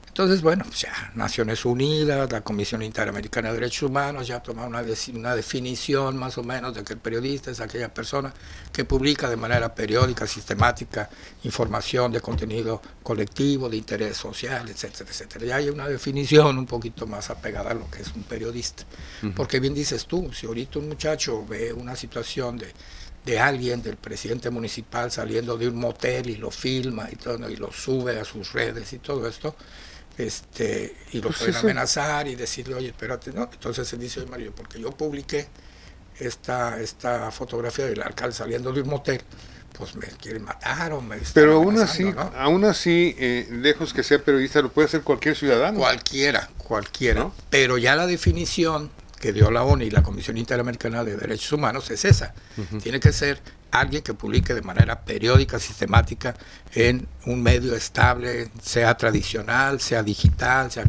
Entonces, bueno, pues ya Naciones Unidas, la Comisión Interamericana de Derechos Humanos ya toma una definición más o menos de que el periodista es aquella persona que publica de manera periódica, sistemática, información de contenido colectivo, de interés social, etcétera, etcétera. Ya hay una definición un poquito más apegada a lo que es un periodista. Porque bien dices tú, si ahorita un muchacho ve una situación de alguien, del presidente municipal saliendo de un motel y lo filma y todo, y lo sube a sus redes y todo esto, y lo pueden amenazar y decirle, oye, espérate, ¿no? Entonces él dice, oye Mario, porque yo publiqué esta fotografía del alcalde saliendo de un motel, pues me quieren matar o me están Pero amenazando, ¿no? aún así, lejos que sea periodista, lo puede hacer cualquier ciudadano. Cualquiera, ¿no? Pero ya la definición que dio la ONU y la Comisión Interamericana de Derechos Humanos es esa. Tiene que ser alguien que publique de manera periódica, sistemática, en un medio estable, sea tradicional, sea digital, sea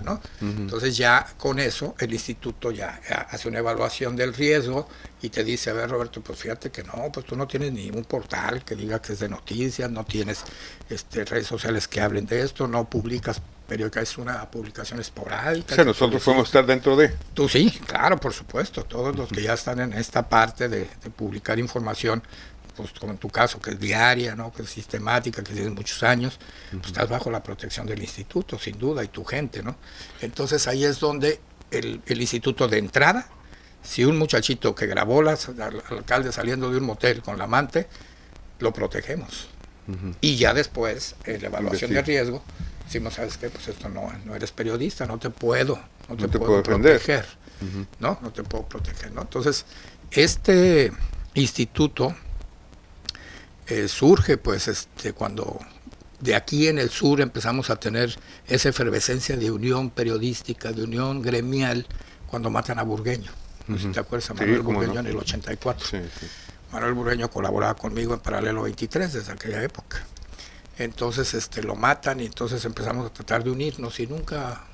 ¿no? Entonces ya con eso el instituto ya hace una evaluación del riesgo y te dice, a ver Roberto, pues fíjate que no, pues tú no tienes ningún portal que diga que es de noticias, no tienes redes sociales que hablen de esto, no publicas periódica, es una publicación esporádica. O sea, nosotros podemos estar dentro de... Tú sí, claro, por supuesto, todos los que ya están en esta parte de publicar información, pues como en tu caso, que es diaria, ¿no? Que es sistemática, que tienes muchos años, pues estás bajo la protección del instituto, sin duda, y tu gente, ¿no? Entonces ahí es donde el instituto de entrada, si un muchachito que grabó al alcalde saliendo de un motel con la amante, lo protegemos. Y ya después, en la evaluación de riesgo, decimos, ¿sabes qué? Pues esto no eres periodista, no te puedo proteger, ¿no? No te puedo proteger, ¿no? Entonces, este instituto surge, pues, cuando de aquí en el sur empezamos a tener esa efervescencia de unión periodística, de unión gremial, cuando matan a Burgueño. No sé si te acuerdas, a Manuel Burgueño en el 84. Sí. Manuel Burgueño colaboraba conmigo en Paralelo 23 desde aquella época. Entonces lo matan y entonces empezamos a tratar de unirnos y nunca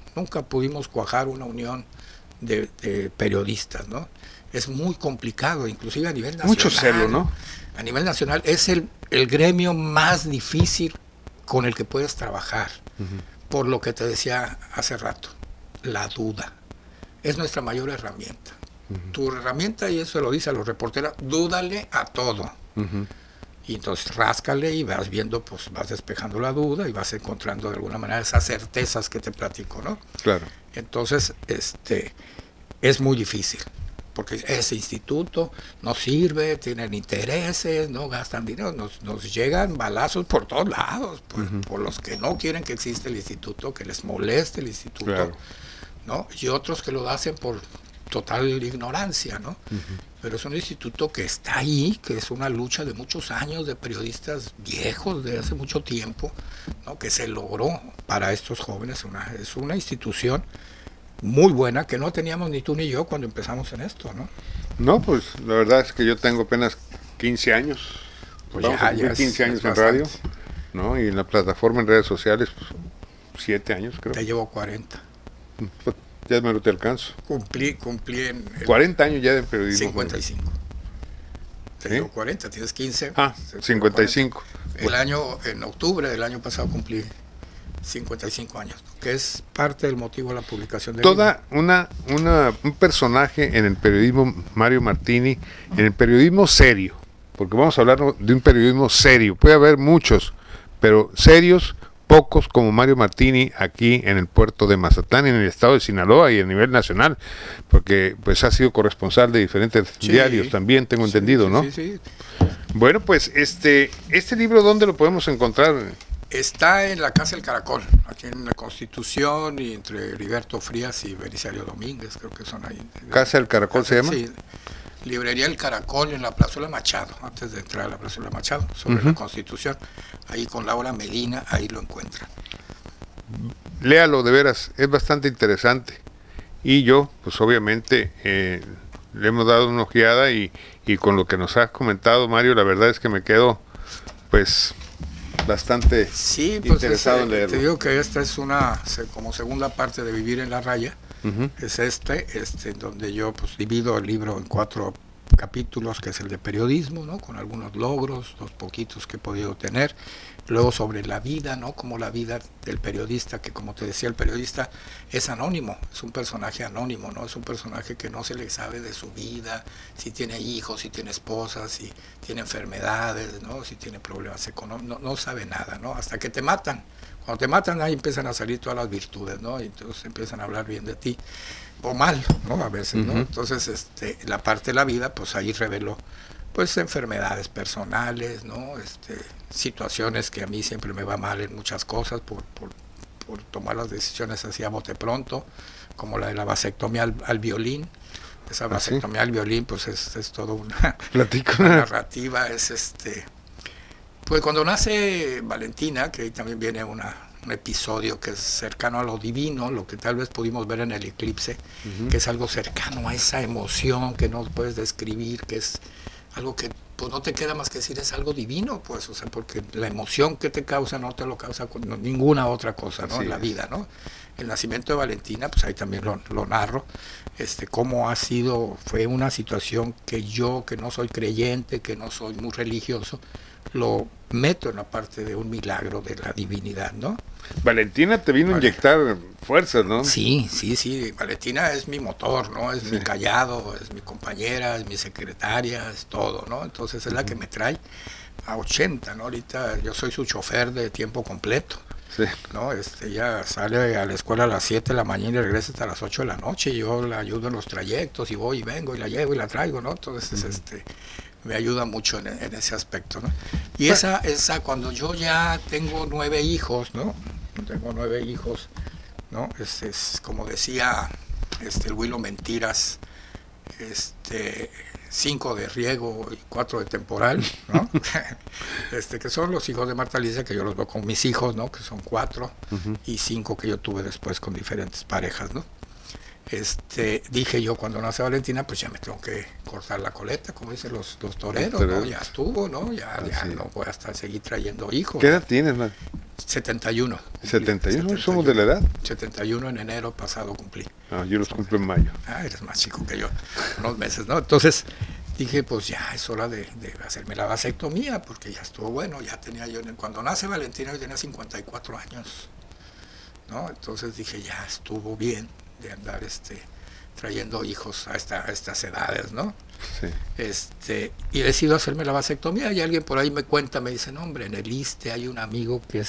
pudimos cuajar una unión de periodistas, ¿no? Es muy complicado, inclusive a nivel nacional. Mucho celo, ¿no? A nivel nacional es el gremio más difícil con el que puedes trabajar, por lo que te decía hace rato, la duda. Es nuestra mayor herramienta. Tu herramienta, y eso lo dice a los reporteros, dúdale a todo. Y entonces ráscale y vas viendo, pues vas despejando la duda y vas encontrando de alguna manera esas certezas que te platico, ¿no? Claro. Entonces, es muy difícil, porque ese instituto no sirve, tienen intereses, no gastan dinero, nos llegan balazos por todos lados, por los que no quieren que exista el instituto, que les moleste el instituto, ¿no? Y otros que lo hacen por total ignorancia, ¿no? Pero es un instituto que está ahí, que es una lucha de muchos años de periodistas viejos de hace mucho tiempo, ¿no? Que se logró para estos jóvenes. Es una institución muy buena que no teníamos ni tú ni yo cuando empezamos en esto, ¿no? No, pues la verdad es que yo tengo apenas 15 años. Pues Vamos a cumplir 15 años en radio, ¿no? Y en la plataforma en redes sociales, pues, 7 años creo. Te llevo 40. Pues, ya me lo te alcanzo. Cumplí en el 40 años ya de periodismo. 55. Te ¿Sí? digo 40, tienes 15. Ah, 55. El año, en octubre del año pasado cumplí 55 años, ¿no? Que es parte del motivo de la publicación de Un personaje en el periodismo, Mario Martini, en el periodismo serio, porque vamos a hablar de un periodismo serio, puede haber muchos, pero serios, pocos como Mario Martini aquí en el puerto de Mazatlán, en el estado de Sinaloa y a nivel nacional, porque pues ha sido corresponsal de diferentes diarios también, tengo entendido, ¿no? Sí. Bueno, pues este libro, ¿dónde lo podemos encontrar? Está en la Casa del Caracol, aquí en la Constitución, y entre Heriberto Frías y Belisario Domínguez, creo que son ahí. ¿Casa del Caracol se llama? Sí, Librería El Caracol en la Plazuela Machado, antes de entrar a la Plazuela Machado, sobre la Constitución, ahí con Laura Medina, ahí lo encuentran. Léalo, de veras, es bastante interesante. Y yo, pues obviamente, le hemos dado una ojeada y con lo que nos has comentado, Mario, la verdad es que me quedo, pues, bastante interesado en leerlo. Te digo que esta es como segunda parte de Vivir en la Raya. Es donde yo pues divido el libro en 4 capítulos, que es el de periodismo, ¿no? Con algunos logros, los poquitos que he podido tener. Luego sobre la vida, ¿no? Como la vida del periodista, que como te decía, el periodista es anónimo, es un personaje anónimo, ¿no? Es un personaje que no se le sabe de su vida, si tiene hijos, si tiene esposas, si tiene enfermedades, ¿no? Si tiene problemas económicos, no sabe nada, ¿no? Hasta que te matan. Cuando te matan, ahí empiezan a salir todas las virtudes, ¿no? Y entonces empiezan a hablar bien de ti, o mal, ¿no? A veces, ¿no? Entonces, la parte de la vida, pues ahí reveló, pues, enfermedades personales, ¿no? Situaciones que a mí siempre me va mal en muchas cosas por tomar las decisiones así a bote pronto, como la de la vasectomía al violín. Esa vasectomía al violín, pues es todo una narrativa, pues cuando nace Valentina, que ahí también viene un episodio que es cercano a lo divino, lo que tal vez pudimos ver en el eclipse, que es algo cercano a esa emoción que no puedes describir, que es algo que pues no te queda más que decir, es algo divino, pues, o sea, porque la emoción que te causa no te lo causa con ninguna otra cosa, ¿no? En la vida, ¿no? El nacimiento de Valentina, pues ahí también lo narro, cómo fue una situación que yo, que no soy creyente, que no soy muy religioso, lo meto en la parte de un milagro de la divinidad, ¿no? Valentina te vino a inyectar fuerzas, ¿no? Sí, Valentina es mi motor, ¿no? Es mi callado, es mi compañera, es mi secretaria, es todo, ¿no? Entonces es la que me trae a 80, ¿no? Ahorita yo soy su chofer de tiempo completo, ¿no? Ella sale a la escuela a las 7 de la mañana y regresa hasta las 8 de la noche, y yo la ayudo en los trayectos, y voy y vengo, y la llevo y la traigo, ¿no? Entonces, me ayuda mucho en ese aspecto, ¿no? Y esa cuando yo ya tengo 9 hijos, ¿no? Tengo 9 hijos, ¿no? Es como decía el Huilo Mentiras, 5 de riego y 4 de temporal, ¿no? Que son los hijos de Marta Alicia, que yo los veo con mis hijos, ¿no? Que son 4, y 5 que yo tuve después con diferentes parejas, ¿no? Dije yo, cuando nace Valentina, pues ya me tengo que cortar la coleta, como dicen los toreros, ¿no? Ya estuvo, ¿no? Ya no voy hasta seguir trayendo hijos. ¿Qué edad tienes, man? 71. 71, somos de la edad. 71 en enero pasado cumplí. Yo los cumplo en mayo. Eres más chico que yo, unos meses, ¿no? Entonces dije, pues ya es hora de hacerme la vasectomía, porque ya estuvo bueno, ya tenía yo, cuando nace Valentina yo tenía 54 años, ¿no? Entonces dije, ya estuvo bien de andar trayendo hijos a estas edades, ¿no? Sí. Y decido hacerme la vasectomía, y alguien por ahí me cuenta, me dice, no, hombre, en el ISSSTE hay un amigo que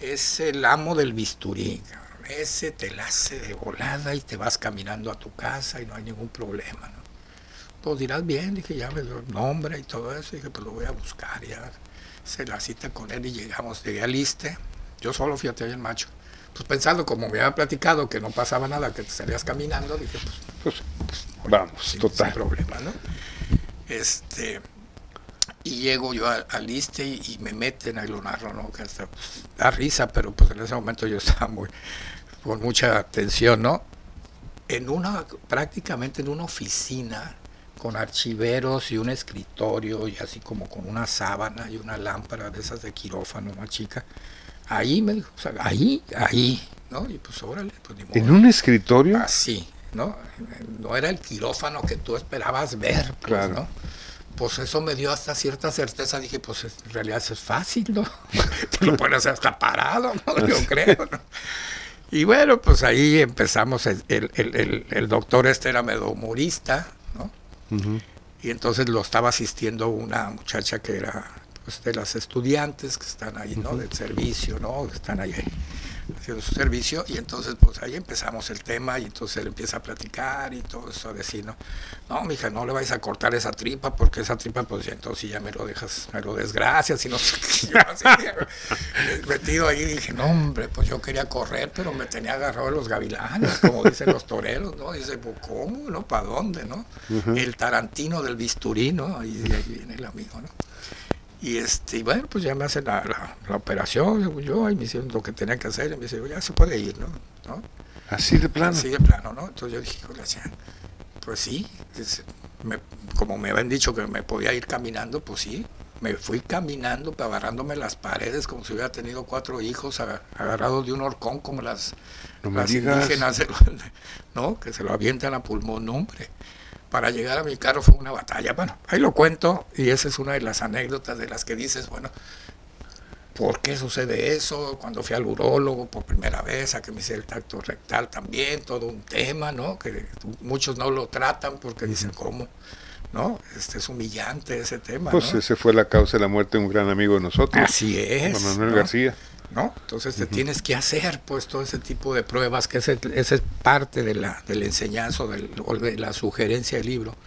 es el amo del bisturí, ese te la hace de volada y te vas caminando a tu casa y no hay ningún problema, ¿no? Pues dirás bien, dije, ya me dio el nombre y todo eso, dije, pues lo voy a buscar, ya se la cita con él y llegué al ISSSTE, yo solo, fíjate, ahí en Macho. Pues pensando, como me había platicado que no pasaba nada, que te salías caminando, dije, pues vamos, total. Sin problema, ¿no? Y llego yo al ISSSTE y me meten, ahí lo narro, ¿no? Que hasta da risa, pero pues en ese momento yo estaba con mucha tensión, ¿no? prácticamente en una oficina, con archiveros y un escritorio, y así como con una sábana y una lámpara de esas de quirófano, una chica. Ahí me dijo, o sea, ahí, ¿no? Y pues órale, pues ni modo. ¿En un escritorio? Así, ¿no? No era el quirófano que tú esperabas ver, pues, claro, ¿no? Pues eso me dio hasta cierta certeza. Dije, pues en realidad eso es fácil, ¿no? Te lo pones hasta parado, ¿no? Yo creo, ¿no? Y bueno, pues ahí empezamos. El doctor era medio humorista, ¿no? Y entonces lo estaba asistiendo una muchacha que era, pues, de las estudiantes que están ahí, ¿no? Del servicio, ¿no? Están ahí haciendo su servicio, y entonces pues ahí empezamos el tema, y entonces él empieza a platicar y todo eso, a decir, no, mija, no le vais a cortar esa tripa, porque esa tripa, pues entonces ya me lo dejas, me lo desgracias, y no sé qué. Yo así, metido ahí, dije, no, hombre, pues yo quería correr, pero me tenía agarrado de los gavilanes, como dicen los toreros, ¿no? Dice, pues ¿cómo? ¿No? ¿Para dónde? ¿No? El Tarantino del bisturí, ¿no? Y de ahí viene el amigo, ¿no? Y bueno, pues ya me hacen la operación, según yo, y me hicieron lo que tenía que hacer, y me dice, ya se puede ir, ¿no? Así de plano. Así de plano, ¿no? Entonces yo dije, pues sí, como me habían dicho que me podía ir caminando, pues sí, me fui caminando, agarrándome las paredes como si hubiera tenido 4 hijos, agarrados de un horcón como las indígenas, ¿no? Que se lo avientan a pulmón, hombre. Para llegar a mi carro fue una batalla. Bueno, ahí lo cuento, y esa es una de las anécdotas de las que dices, bueno, ¿por qué sucede eso? Cuando fui al urólogo por primera vez, a que me hice el tacto rectal también, todo un tema, ¿no? Que muchos no lo tratan porque dicen, ¿cómo? ¿No? Es humillante ese tema, pues, ¿no? Ese fue la causa de la muerte de un gran amigo de nosotros. Así es. Juan Manuel ¿no? García. ¿No? Entonces te tienes que hacer pues todo ese tipo de pruebas, que esa es parte de la enseñanza o de la sugerencia del libro.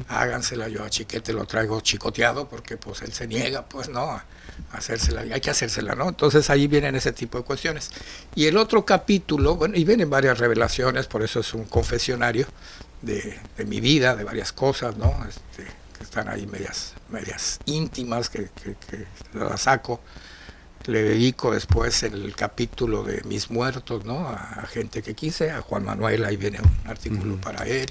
Hágansela. Yo a Chiquete lo traigo chicoteado porque pues él se niega, pues no, a hacérsela, hay que hacérsela, ¿no? Entonces ahí vienen ese tipo de cuestiones. Y el otro capítulo, bueno, y vienen varias revelaciones, por eso es un confesionario de mi vida, de varias cosas, ¿no? Que están ahí medias íntimas, que las saco. Le dedico después el capítulo de mis muertos, ¿no? A gente que quise, a Juan Manuel, ahí viene un artículo para él,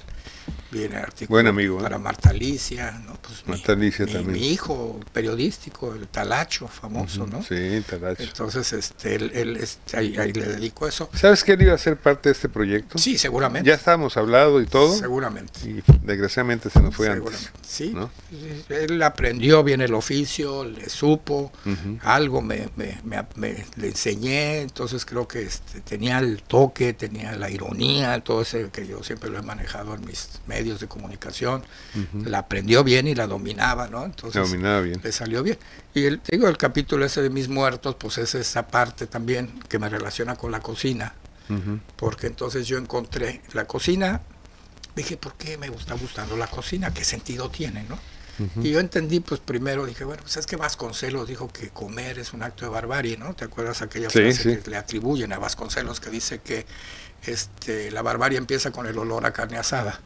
viene artículo buen amigo, para Marta Alicia, ¿no? Pues Marta Alicia también. Mi hijo periodístico, el Talacho famoso, ¿no? Sí, Talacho. Entonces, ahí le dedico eso. ¿Sabes que él iba a ser parte de este proyecto? Sí, seguramente. Ya estábamos hablado y todo. Seguramente. Y desgraciadamente se nos fue antes. Sí, ¿no? Él aprendió bien el oficio, le supo, algo le enseñé, entonces creo que tenía el toque, tenía la ironía, todo ese que yo siempre lo he manejado en mis medios de comunicación. La aprendió bien y la dominaba, ¿no? Entonces la dominaba bien. Le salió bien. Y te digo, el capítulo ese de mis muertos, pues es esa parte también que me relaciona con la cocina, porque entonces yo encontré la cocina. Dije, ¿por qué me está gustando la cocina? ¿Qué sentido tiene, no? Y yo entendí, pues primero dije, bueno, pues es que Vasconcelos dijo que comer es un acto de barbarie, ¿no? ¿Te acuerdas aquella frase que le atribuyen a Vasconcelos, que dice que la barbarie empieza con el olor a carne asada,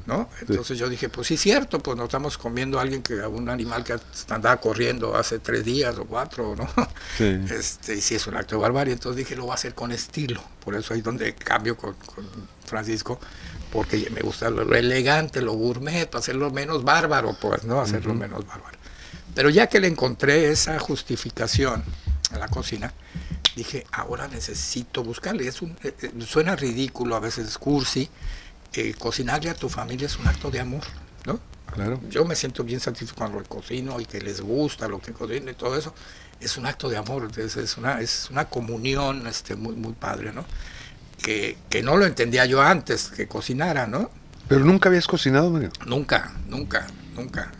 ¿no? Entonces yo dije, pues sí, cierto, pues no estamos comiendo a un animal que andaba corriendo hace 3 días o 4, ¿no? Sí. Y sí es un acto de barbarie. Entonces dije, lo voy a hacer con estilo. Por eso ahí donde cambio con Francisco, porque me gusta lo elegante, lo gourmet, hacerlo menos bárbaro, pues, ¿no? Hacerlo menos bárbaro. Pero ya que le encontré esa justificación a la cocina, dije, ahora necesito buscarle. Suena ridículo, a veces cursi, cocinarle a tu familia es un acto de amor, ¿no? Claro. Yo me siento bien satisfecho cuando cocino y que les gusta lo que cocino y todo eso. Es un acto de amor, es una comunión muy, muy padre, ¿no? Que no lo entendía yo antes, que cocinara, ¿no? ¿Pero nunca habías cocinado, Mario? Nunca.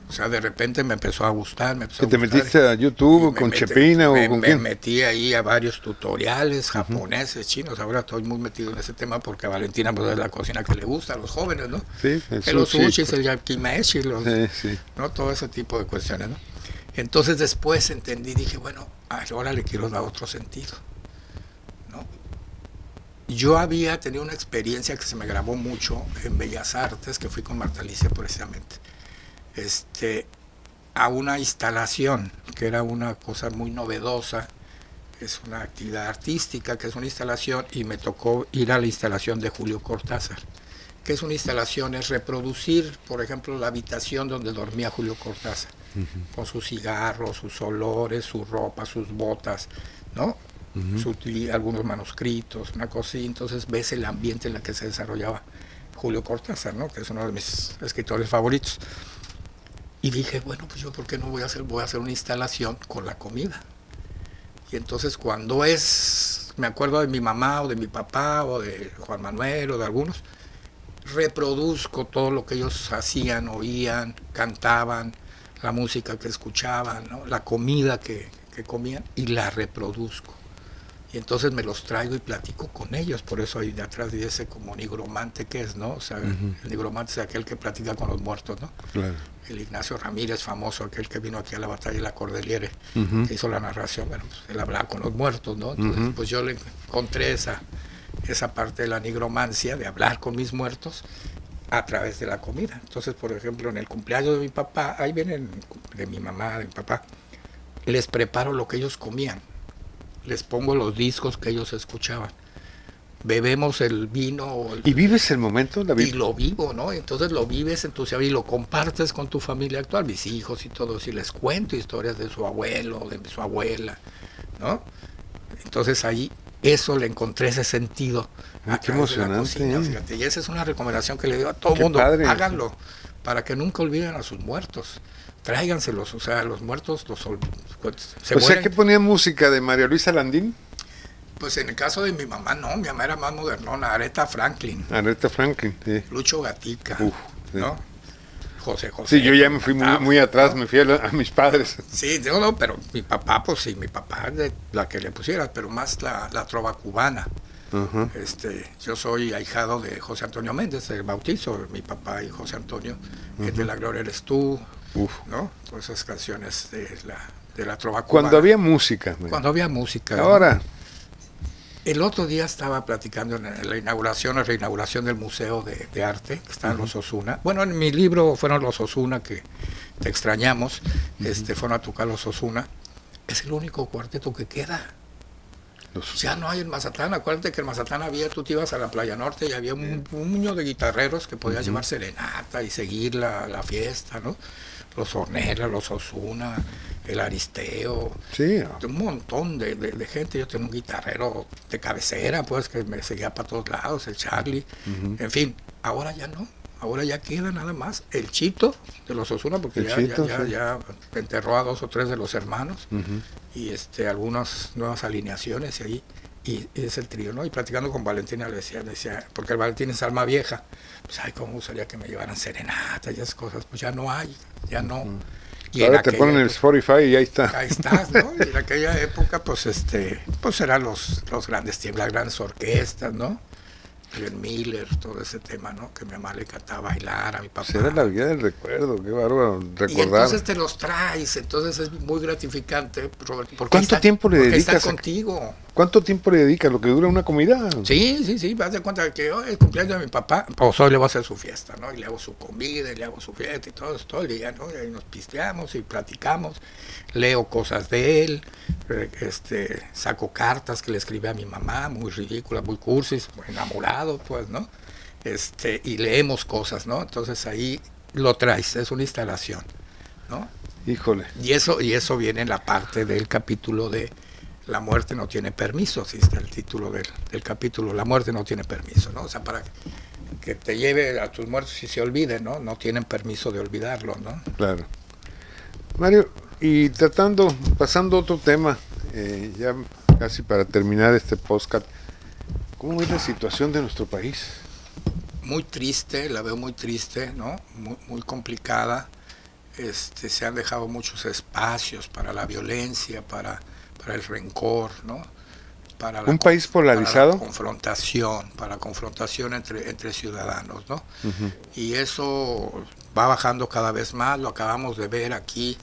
O sea, de repente me empezó a gustar. ¿Te metiste a YouTube con Chepina o con quién? Me metí ahí a varios tutoriales japoneses, chinos. Ahora estoy muy metido en ese tema porque a Valentina pues, es la cocina que le gusta a los jóvenes, ¿no? Sí, los sushis, el yakimeshi, ¿no? Todo ese tipo de cuestiones, ¿no? Entonces después entendí, dije, bueno, ahora le quiero dar otro sentido. Yo había tenido una experiencia que se me grabó mucho en Bellas Artes, que fui con Marta Alicia precisamente, a una instalación, que era una cosa muy novedosa, es una actividad artística, que es una instalación, y me tocó ir a la instalación de Julio Cortázar. ¿Qué es una instalación? Es reproducir, por ejemplo, la habitación donde dormía Julio Cortázar, con sus cigarros, sus olores, su ropa, sus botas, ¿no? Algunos manuscritos, una cosa así. Entonces ves el ambiente en el que se desarrollaba Julio Cortázar, ¿no? Que es uno de mis escritores favoritos. Y dije, bueno, pues yo, ¿por qué no voy a hacer una instalación con la comida? Y entonces cuando me acuerdo de mi mamá o de mi papá o de Juan Manuel o de algunos, reproduzco todo lo que ellos hacían, oían, cantaban, la música que escuchaban, ¿no? La comida que comían, y la reproduzco. Y entonces me los traigo y platico con ellos. Por eso ahí de atrás dice como nigromante que es, ¿no? O sea, el nigromante es aquel que platica con los muertos, ¿no? Claro. El Ignacio Ramírez, famoso, aquel que vino aquí a la batalla de la Cordillera, que hizo la narración, bueno, pues él hablaba con los muertos, ¿no? Entonces, pues yo le encontré esa parte de la nigromancia, de hablar con mis muertos a través de la comida. Entonces, por ejemplo, en el cumpleaños de mi papá, ahí vienen de mi mamá, de mi papá, les preparo lo que ellos comían, les pongo los discos que ellos escuchaban, bebemos el vino. ¿Y vives el momento, David? Y lo vivo, ¿no? Entonces lo vives y lo compartes con tu familia actual, mis hijos y todos, y les cuento historias de su abuelo, de su abuela, ¿no? Entonces ahí eso le encontré ese sentido. Qué emocionante. Cocina, fíjate, y esa es una recomendación que le digo a todo el mundo. Padre. Háganlo, para que nunca olviden a sus muertos. Tráiganselos, o sea, los muertos se mueren. ¿Qué ponía música de María Luisa Landín? Pues en el caso de mi mamá, no, mi mamá era más modernona, Aretha Franklin. Aretha Franklin, sí. Lucho Gatica, sí. ¿no? José. Sí, yo ya me fui muy atrás, ¿no? Me fui a mis padres. Sí, no, pero mi papá, pues sí, mi papá de la que le pusieras, pero más la trova cubana. Yo soy ahijado de José Antonio Méndez, el bautizo, mi papá y José Antonio, que de la gloria eres tú, ¿no? Todas esas canciones de la trova cubana. Cuando había música. Cuando había música. Ahora. ¿No? El otro día estaba platicando en la reinauguración del Museo de Arte, que está en Los Osuna. Bueno, en mi libro fueron Los Osuna, que te extrañamos, fueron a tocar Los Osuna. Es el único cuarteto que queda. Ya no hay en Mazatlán. Acuérdate que en Mazatlán tú te ibas a la Playa Norte y había un puño de guitarreros que podías llevar serenata y seguir la fiesta, ¿no? Los Ornelas, los Osuna, el Aristeo, sí, un montón de gente. Yo tenía un guitarrero de cabecera, pues, que me seguía para todos lados, el Charlie, en fin. Ahora ya no, ahora ya queda nada más el Chito de los Osuna, porque ya enterró a 2 o 3 de los hermanos, y algunas nuevas alineaciones, y ahí, y es el trío, ¿no? Y platicando con Valentina le decía, porque el Valentín es alma vieja, pues, ay, cómo gustaría que me llevaran serenata y esas cosas, pues ya no hay, ya no. Y ahora te ponen el Spotify y ahí está. Ahí estás, ¿no? Y en aquella época, pues eran los grandes tiempos, las grandes orquestas, ¿no? Glenn Miller, todo ese tema, ¿no? Que mi mamá le cantaba bailar a mi papá. Era la vida del recuerdo, qué bárbaro recordar. Y entonces te los traes, entonces es muy gratificante, Robert. ¿Cuánto tiempo le dedicas? Está contigo. ¿Cuánto tiempo le dedicas? ¿Lo que dura una comida? Sí, haz de cuenta que yo, el cumpleaños de mi papá, pues hoy le voy a hacer su fiesta, ¿no? Y le hago su comida, y le hago su fiesta y todo el día, ¿no? Y ahí nos pisteamos y platicamos, leo cosas de él, saco cartas que le escribí a mi mamá, muy ridículas, muy cursis, muy enamorado, pues, ¿no? Y leemos cosas, ¿no? Entonces ahí lo traes, es una instalación, ¿no? Híjole. Y eso viene en la parte del capítulo de La muerte no tiene permiso, así está el título del capítulo, La muerte no tiene permiso, ¿no? O sea, para que te lleve a tus muertos y se olviden, ¿no? No tienen permiso de olvidarlo, ¿no? Claro. Mario, y pasando a otro tema, ya casi para terminar este podcast, ¿cómo es la situación de nuestro país? Muy triste, la veo muy triste, ¿no? Muy complicada. Se han dejado muchos espacios para la violencia, para el rencor, ¿no? Un país polarizado. Para la confrontación entre ciudadanos, ¿no? Y eso va bajando cada vez más, lo acabamos de ver aquí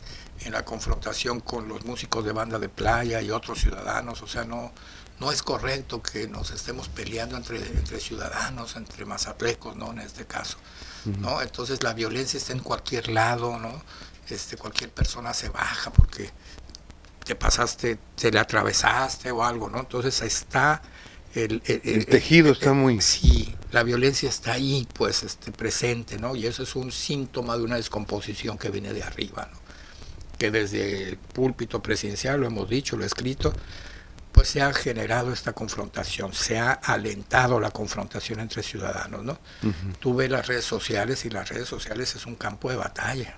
en la confrontación con los músicos de banda de playa y otros ciudadanos. O sea, no es correcto que nos estemos peleando entre ciudadanos, entre mazatlecos, ¿no? En este caso, ¿no? Entonces la violencia está en cualquier lado, ¿no? Cualquier persona se baja porque te pasaste, te le atravesaste o algo, ¿no? Entonces está el tejido está muy... Sí, la violencia está ahí, pues, presente, ¿no? Y eso es un síntoma de una descomposición que viene de arriba, ¿no? Que desde el púlpito presidencial, lo hemos dicho, lo he escrito, pues se ha generado esta confrontación, se ha alentado la confrontación entre ciudadanos, ¿no? Tú ves las redes sociales y las redes sociales es un campo de batalla.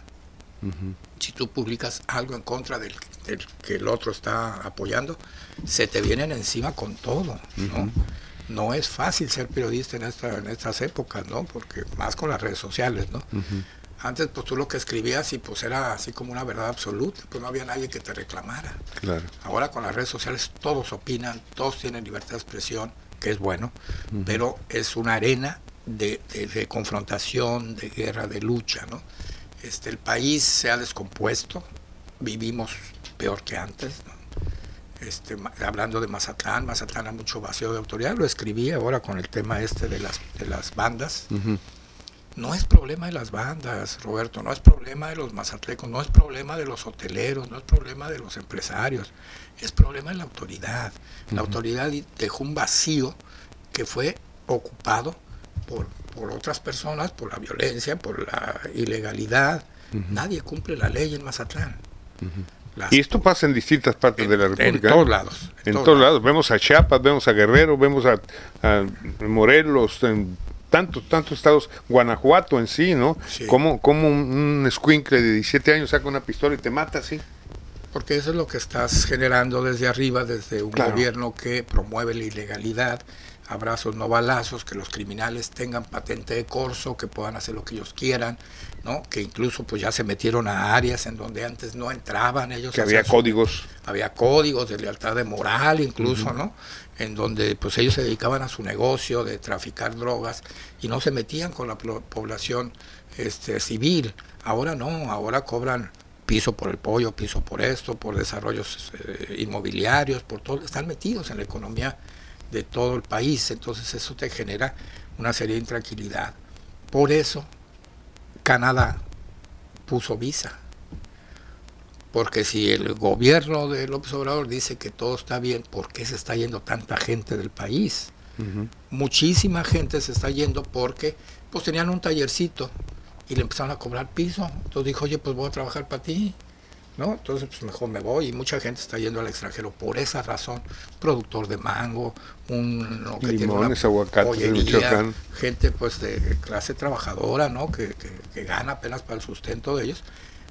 Si tú publicas algo en contra del que el otro está apoyando, se te vienen encima con todo, ¿no? No es fácil ser periodista en estas épocas, ¿no? Porque más con las redes sociales, ¿no? Antes, pues tú lo que escribías y pues era así como una verdad absoluta, pues no había nadie que te reclamara. Claro. Ahora con las redes sociales todos opinan, todos tienen libertad de expresión, que es bueno, pero es una arena de confrontación, de guerra, de lucha, ¿no? El país se ha descompuesto, vivimos peor que antes, ¿no? Hablando de Mazatlán hay mucho vacío de autoridad, lo escribí ahora con el tema de las bandas. No es problema de las bandas, Roberto, no es problema de los mazatlecos, no es problema de los hoteleros, no es problema de los empresarios, es problema de la autoridad. La autoridad dejó un vacío que fue ocupado por otras personas, por la violencia, por la ilegalidad. Nadie cumple la ley en Mazatlán. Y esto pasa en distintas partes de la República. En todos lados. En todos lados. Vemos a Chiapas, vemos a Guerrero, vemos a Morelos, en tantos estados, Guanajuato en sí, ¿no? Sí. Como un escuincle de 17 años saca una pistola y te mata, ¿sí? Porque eso es lo que estás generando desde arriba, desde un gobierno que promueve la ilegalidad, abrazos no balazos, que los criminales tengan patente de corso, que puedan hacer lo que ellos quieran, ¿no? Que incluso pues ya se metieron a áreas en donde antes no entraban ellos. Que había códigos. Había códigos de lealtad de moral incluso, ¿no? En donde pues ellos se dedicaban a su negocio de traficar drogas y no se metían con la población civil. Ahora no, ahora cobran piso por el pollo, piso por esto, por desarrollos inmobiliarios, por todo, están metidos en la economía de todo el país, entonces eso te genera una serie de intranquilidad. Por eso Canadá puso visa, porque si el gobierno de López Obrador dice que todo está bien, ¿por qué se está yendo tanta gente del país? Muchísima gente se está yendo porque pues tenían un tallercito y le empezaron a cobrar piso, entonces dijo, oye, pues voy a trabajar para ti, ¿no? Entonces pues mejor me voy, y mucha gente está yendo al extranjero por esa razón, productor de mango, uno que limones, tiene una aguacates, pollería, gente pues de clase trabajadora, ¿no? Que gana apenas para el sustento de ellos.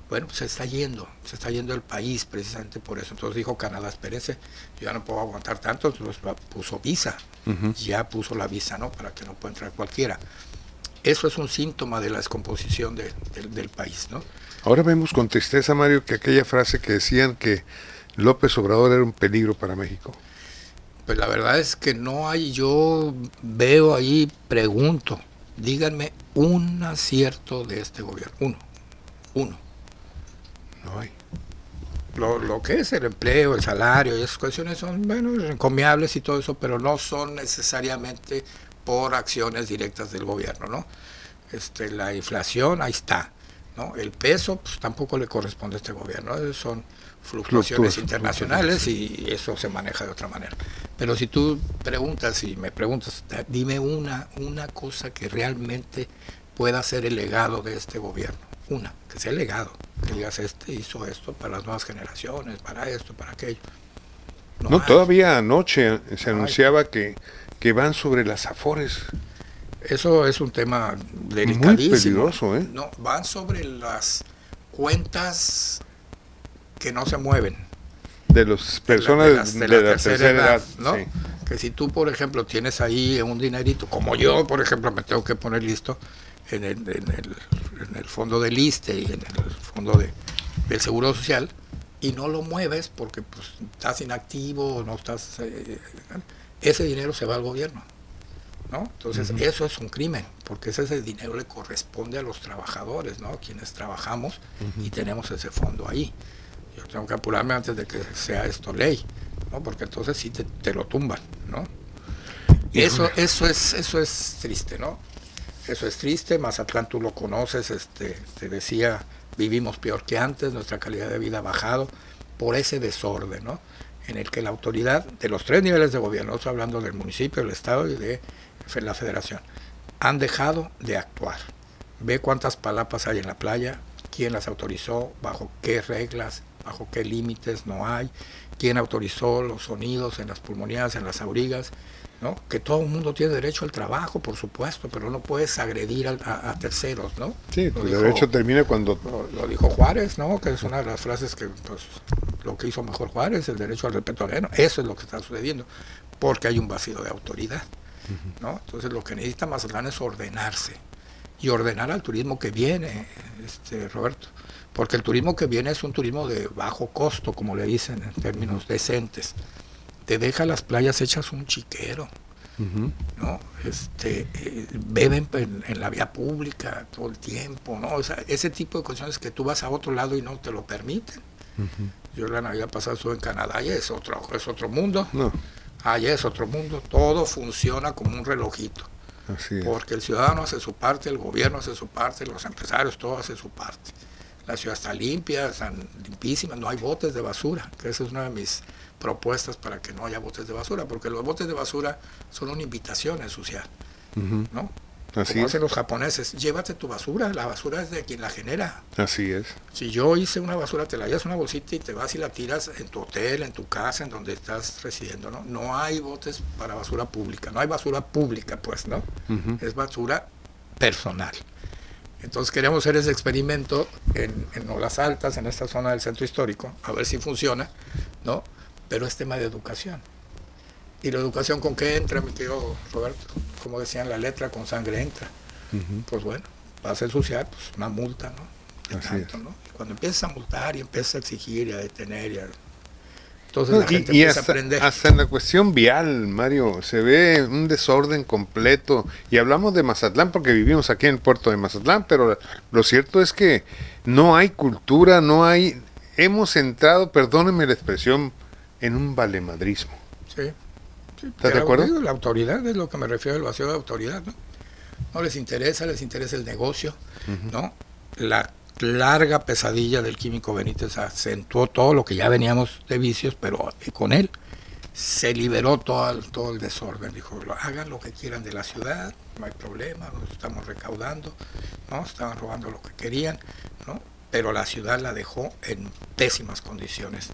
Bueno, pues se está yendo el país precisamente por eso. Entonces dijo Canadá, espérese, yo ya no puedo aguantar tanto, entonces puso visa, ya puso la visa, ¿no? Para que no pueda entrar cualquiera. Eso es un síntoma de la descomposición del país, ¿no? Ahora vemos con tristeza, Mario, que aquella frase que decían que López Obrador era un peligro para México. Pues la verdad es que no hay, yo veo ahí, pregunto, díganme un acierto de este gobierno, uno. No hay. Lo que es el empleo, el salario y esas cuestiones son, bueno, encomiables y todo eso, pero no son necesariamente por acciones directas del gobierno, ¿no? La inflación, ahí está, ¿no? El peso, pues tampoco le corresponde a este gobierno, son fluctuaciones internacionales y eso se maneja de otra manera. Pero si tú preguntas, y me preguntas, dime una cosa que realmente pueda ser el legado de este gobierno, que sea el legado, que digas, hizo esto para las nuevas generaciones, para esto, para aquello. No, todavía anoche se anunciaba que van sobre las Afores. Eso es un tema delicadísimo. Muy peligroso, ¿eh? No, van sobre las cuentas que no se mueven. De las personas de la tercera edad, ¿no? Sí. Que si tú, por ejemplo, tienes ahí un dinerito, como yo, por ejemplo, me tengo que poner listo en el fondo del ISSSTE y en el fondo del Seguro Social, y no lo mueves porque pues, estás inactivo, no estás... ese dinero se va al gobierno, ¿no? Entonces eso es un crimen, porque ese dinero le corresponde a los trabajadores, ¿no? Quienes trabajamos y tenemos ese fondo ahí. Yo tengo que apurarme antes de que sea esto ley, ¿no? Porque entonces sí te lo tumban, ¿no? Eso es triste, ¿no? Eso es triste. Mazatlán tú lo conoces, te decía, vivimos peor que antes, nuestra calidad de vida ha bajado por ese desorden, ¿no? En el que la autoridad de los tres niveles de gobierno, estoy hablando del municipio, del estado y de la federación, han dejado de actuar. Ve cuántas palapas hay en la playa, quién las autorizó, bajo qué reglas, bajo qué límites no hay, quién autorizó los sonidos en las pulmonías, en las aurigas, ¿no? Que todo el mundo tiene derecho al trabajo, por supuesto, pero no puedes agredir a terceros, ¿no? Sí, pues el derecho termina cuando... Lo dijo Juárez, ¿no? Que es una de las frases que, pues, lo que hizo mejor Juárez, el derecho al respeto ajeno. Eso es lo que está sucediendo, porque hay un vacío de autoridad, ¿no? Entonces lo que necesita Mazatlán es ordenarse, y ordenar al turismo que viene, Roberto, porque el turismo que viene es un turismo de bajo costo, como le dicen en términos decentes. Te deja las playas hechas un chiquero, ¿no? Beben en la vía pública todo el tiempo, ¿no? O sea, ese tipo de cuestiones que tú vas a otro lado y no te lo permiten. Yo la Navidad pasada estuve en Canadá y es otro mundo. No. Allá es otro mundo. Todo funciona como un relojito. Así es. Porque el ciudadano hace su parte, el gobierno hace su parte, los empresarios, todo hace su parte. La ciudad está limpia, están limpísimas, no hay botes de basura, que esa es una de mis propuestas para que no haya botes de basura, porque los botes de basura son una invitación a ensuciar, ¿no? Así Como es. hacen los japoneses, llévate tu basura, la basura es de quien la genera. Así es. Si yo hice una basura, te la llevas una bolsita y te vas y la tiras en tu hotel, en tu casa, en donde estás residiendo, ¿no? No hay botes para basura pública, no hay basura pública, pues, ¿no? Es basura personal. Entonces queremos hacer ese experimento en Olas Altas, en esta zona del centro histórico, a ver si funciona, ¿no? Pero es tema de educación. ¿Y la educación con qué entra, mi querido Roberto? Como decían, la letra con sangre entra. Pues bueno, vas a ensuciar, pues una multa, ¿no? Así Tanto, es. ¿no? Y cuando empiezas a multar y empiezas a exigir y a detener, entonces No, la gente y empieza a aprender. hasta en la cuestión vial, Mario, se ve un desorden completo. Y hablamos de Mazatlán porque vivimos aquí en el puerto de Mazatlán, pero lo cierto es que no hay cultura, no hay... Hemos entrado, perdónenme la expresión, en un valemadrismo. Sí. ¿Estás de acuerdo? Digo, la autoridad es lo que me refiero al vacío de autoridad, ¿no? No les interesa el negocio, ¿no? La larga pesadilla del químico Benítez acentuó todo lo que ya veníamos de vicios, pero con él se liberó todo el desorden. Dijo, hagan lo que quieran de la ciudad, no hay problema, nos estamos recaudando, ¿no? Estaban robando lo que querían, ¿no? Pero la ciudad la dejó en pésimas condiciones.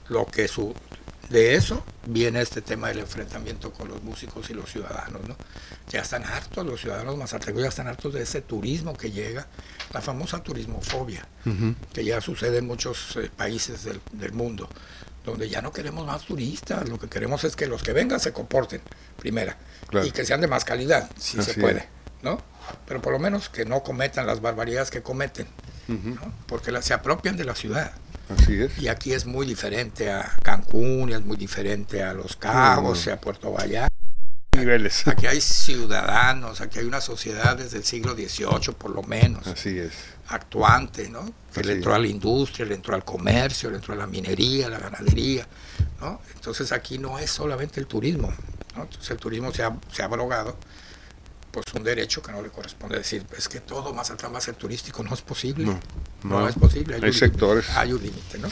De eso viene este tema del enfrentamiento con los músicos y los ciudadanos, ¿no? Ya están hartos, los ciudadanos mazatlecos ya están hartos de ese turismo que llega, la famosa turismofobia, que ya sucede en muchos países del mundo, donde ya no queremos más turistas, lo que queremos es que los que vengan se comporten, primera, claro, y que sean de más calidad, si se puede, ¿no? Pero por lo menos que no cometan las barbaridades que cometen, ¿no? Porque se apropian de la ciudad. Así es. Y aquí es muy diferente a Cancún, y es muy diferente a Los Cabos, a Puerto Vallarta. Niveles. Aquí hay ciudadanos, aquí hay una sociedad desde el siglo XVIII por lo menos. Así es. Actuante, ¿no? Que le entró a la industria, le entró al comercio, le entró a la minería, la ganadería, ¿no? Entonces aquí no es solamente el turismo, ¿no? Entonces el turismo se ha abrogado, pues un derecho que no le corresponde decir, es que todo Mazatlán va a ser turístico, no es posible. No es posible. Hay sectores. Hay un límite, ¿no?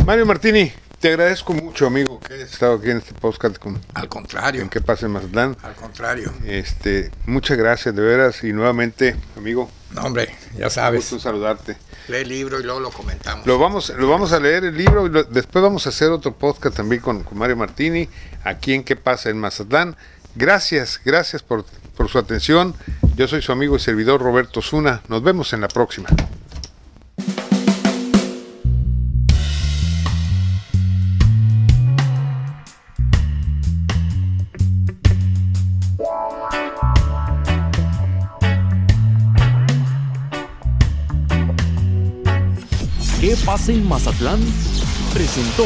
Mario Martini, te agradezco mucho, amigo, que hayas estado aquí en este podcast con... Al contrario. En ¿Qué pasa en Mazatlán? Al contrario. Muchas gracias, de veras, y nuevamente, amigo. No, hombre, ya sabes. Un gusto saludarte. Lee el libro y luego lo comentamos. Lo vamos a leer el libro y después vamos a hacer otro podcast también con Mario Martini, aquí en ¿Qué pasa en Mazatlán? Gracias por su atención. Yo soy su amigo y servidor Roberto Zuna. Nos vemos en la próxima. ¿Qué pasa en Mazatlán? Presentó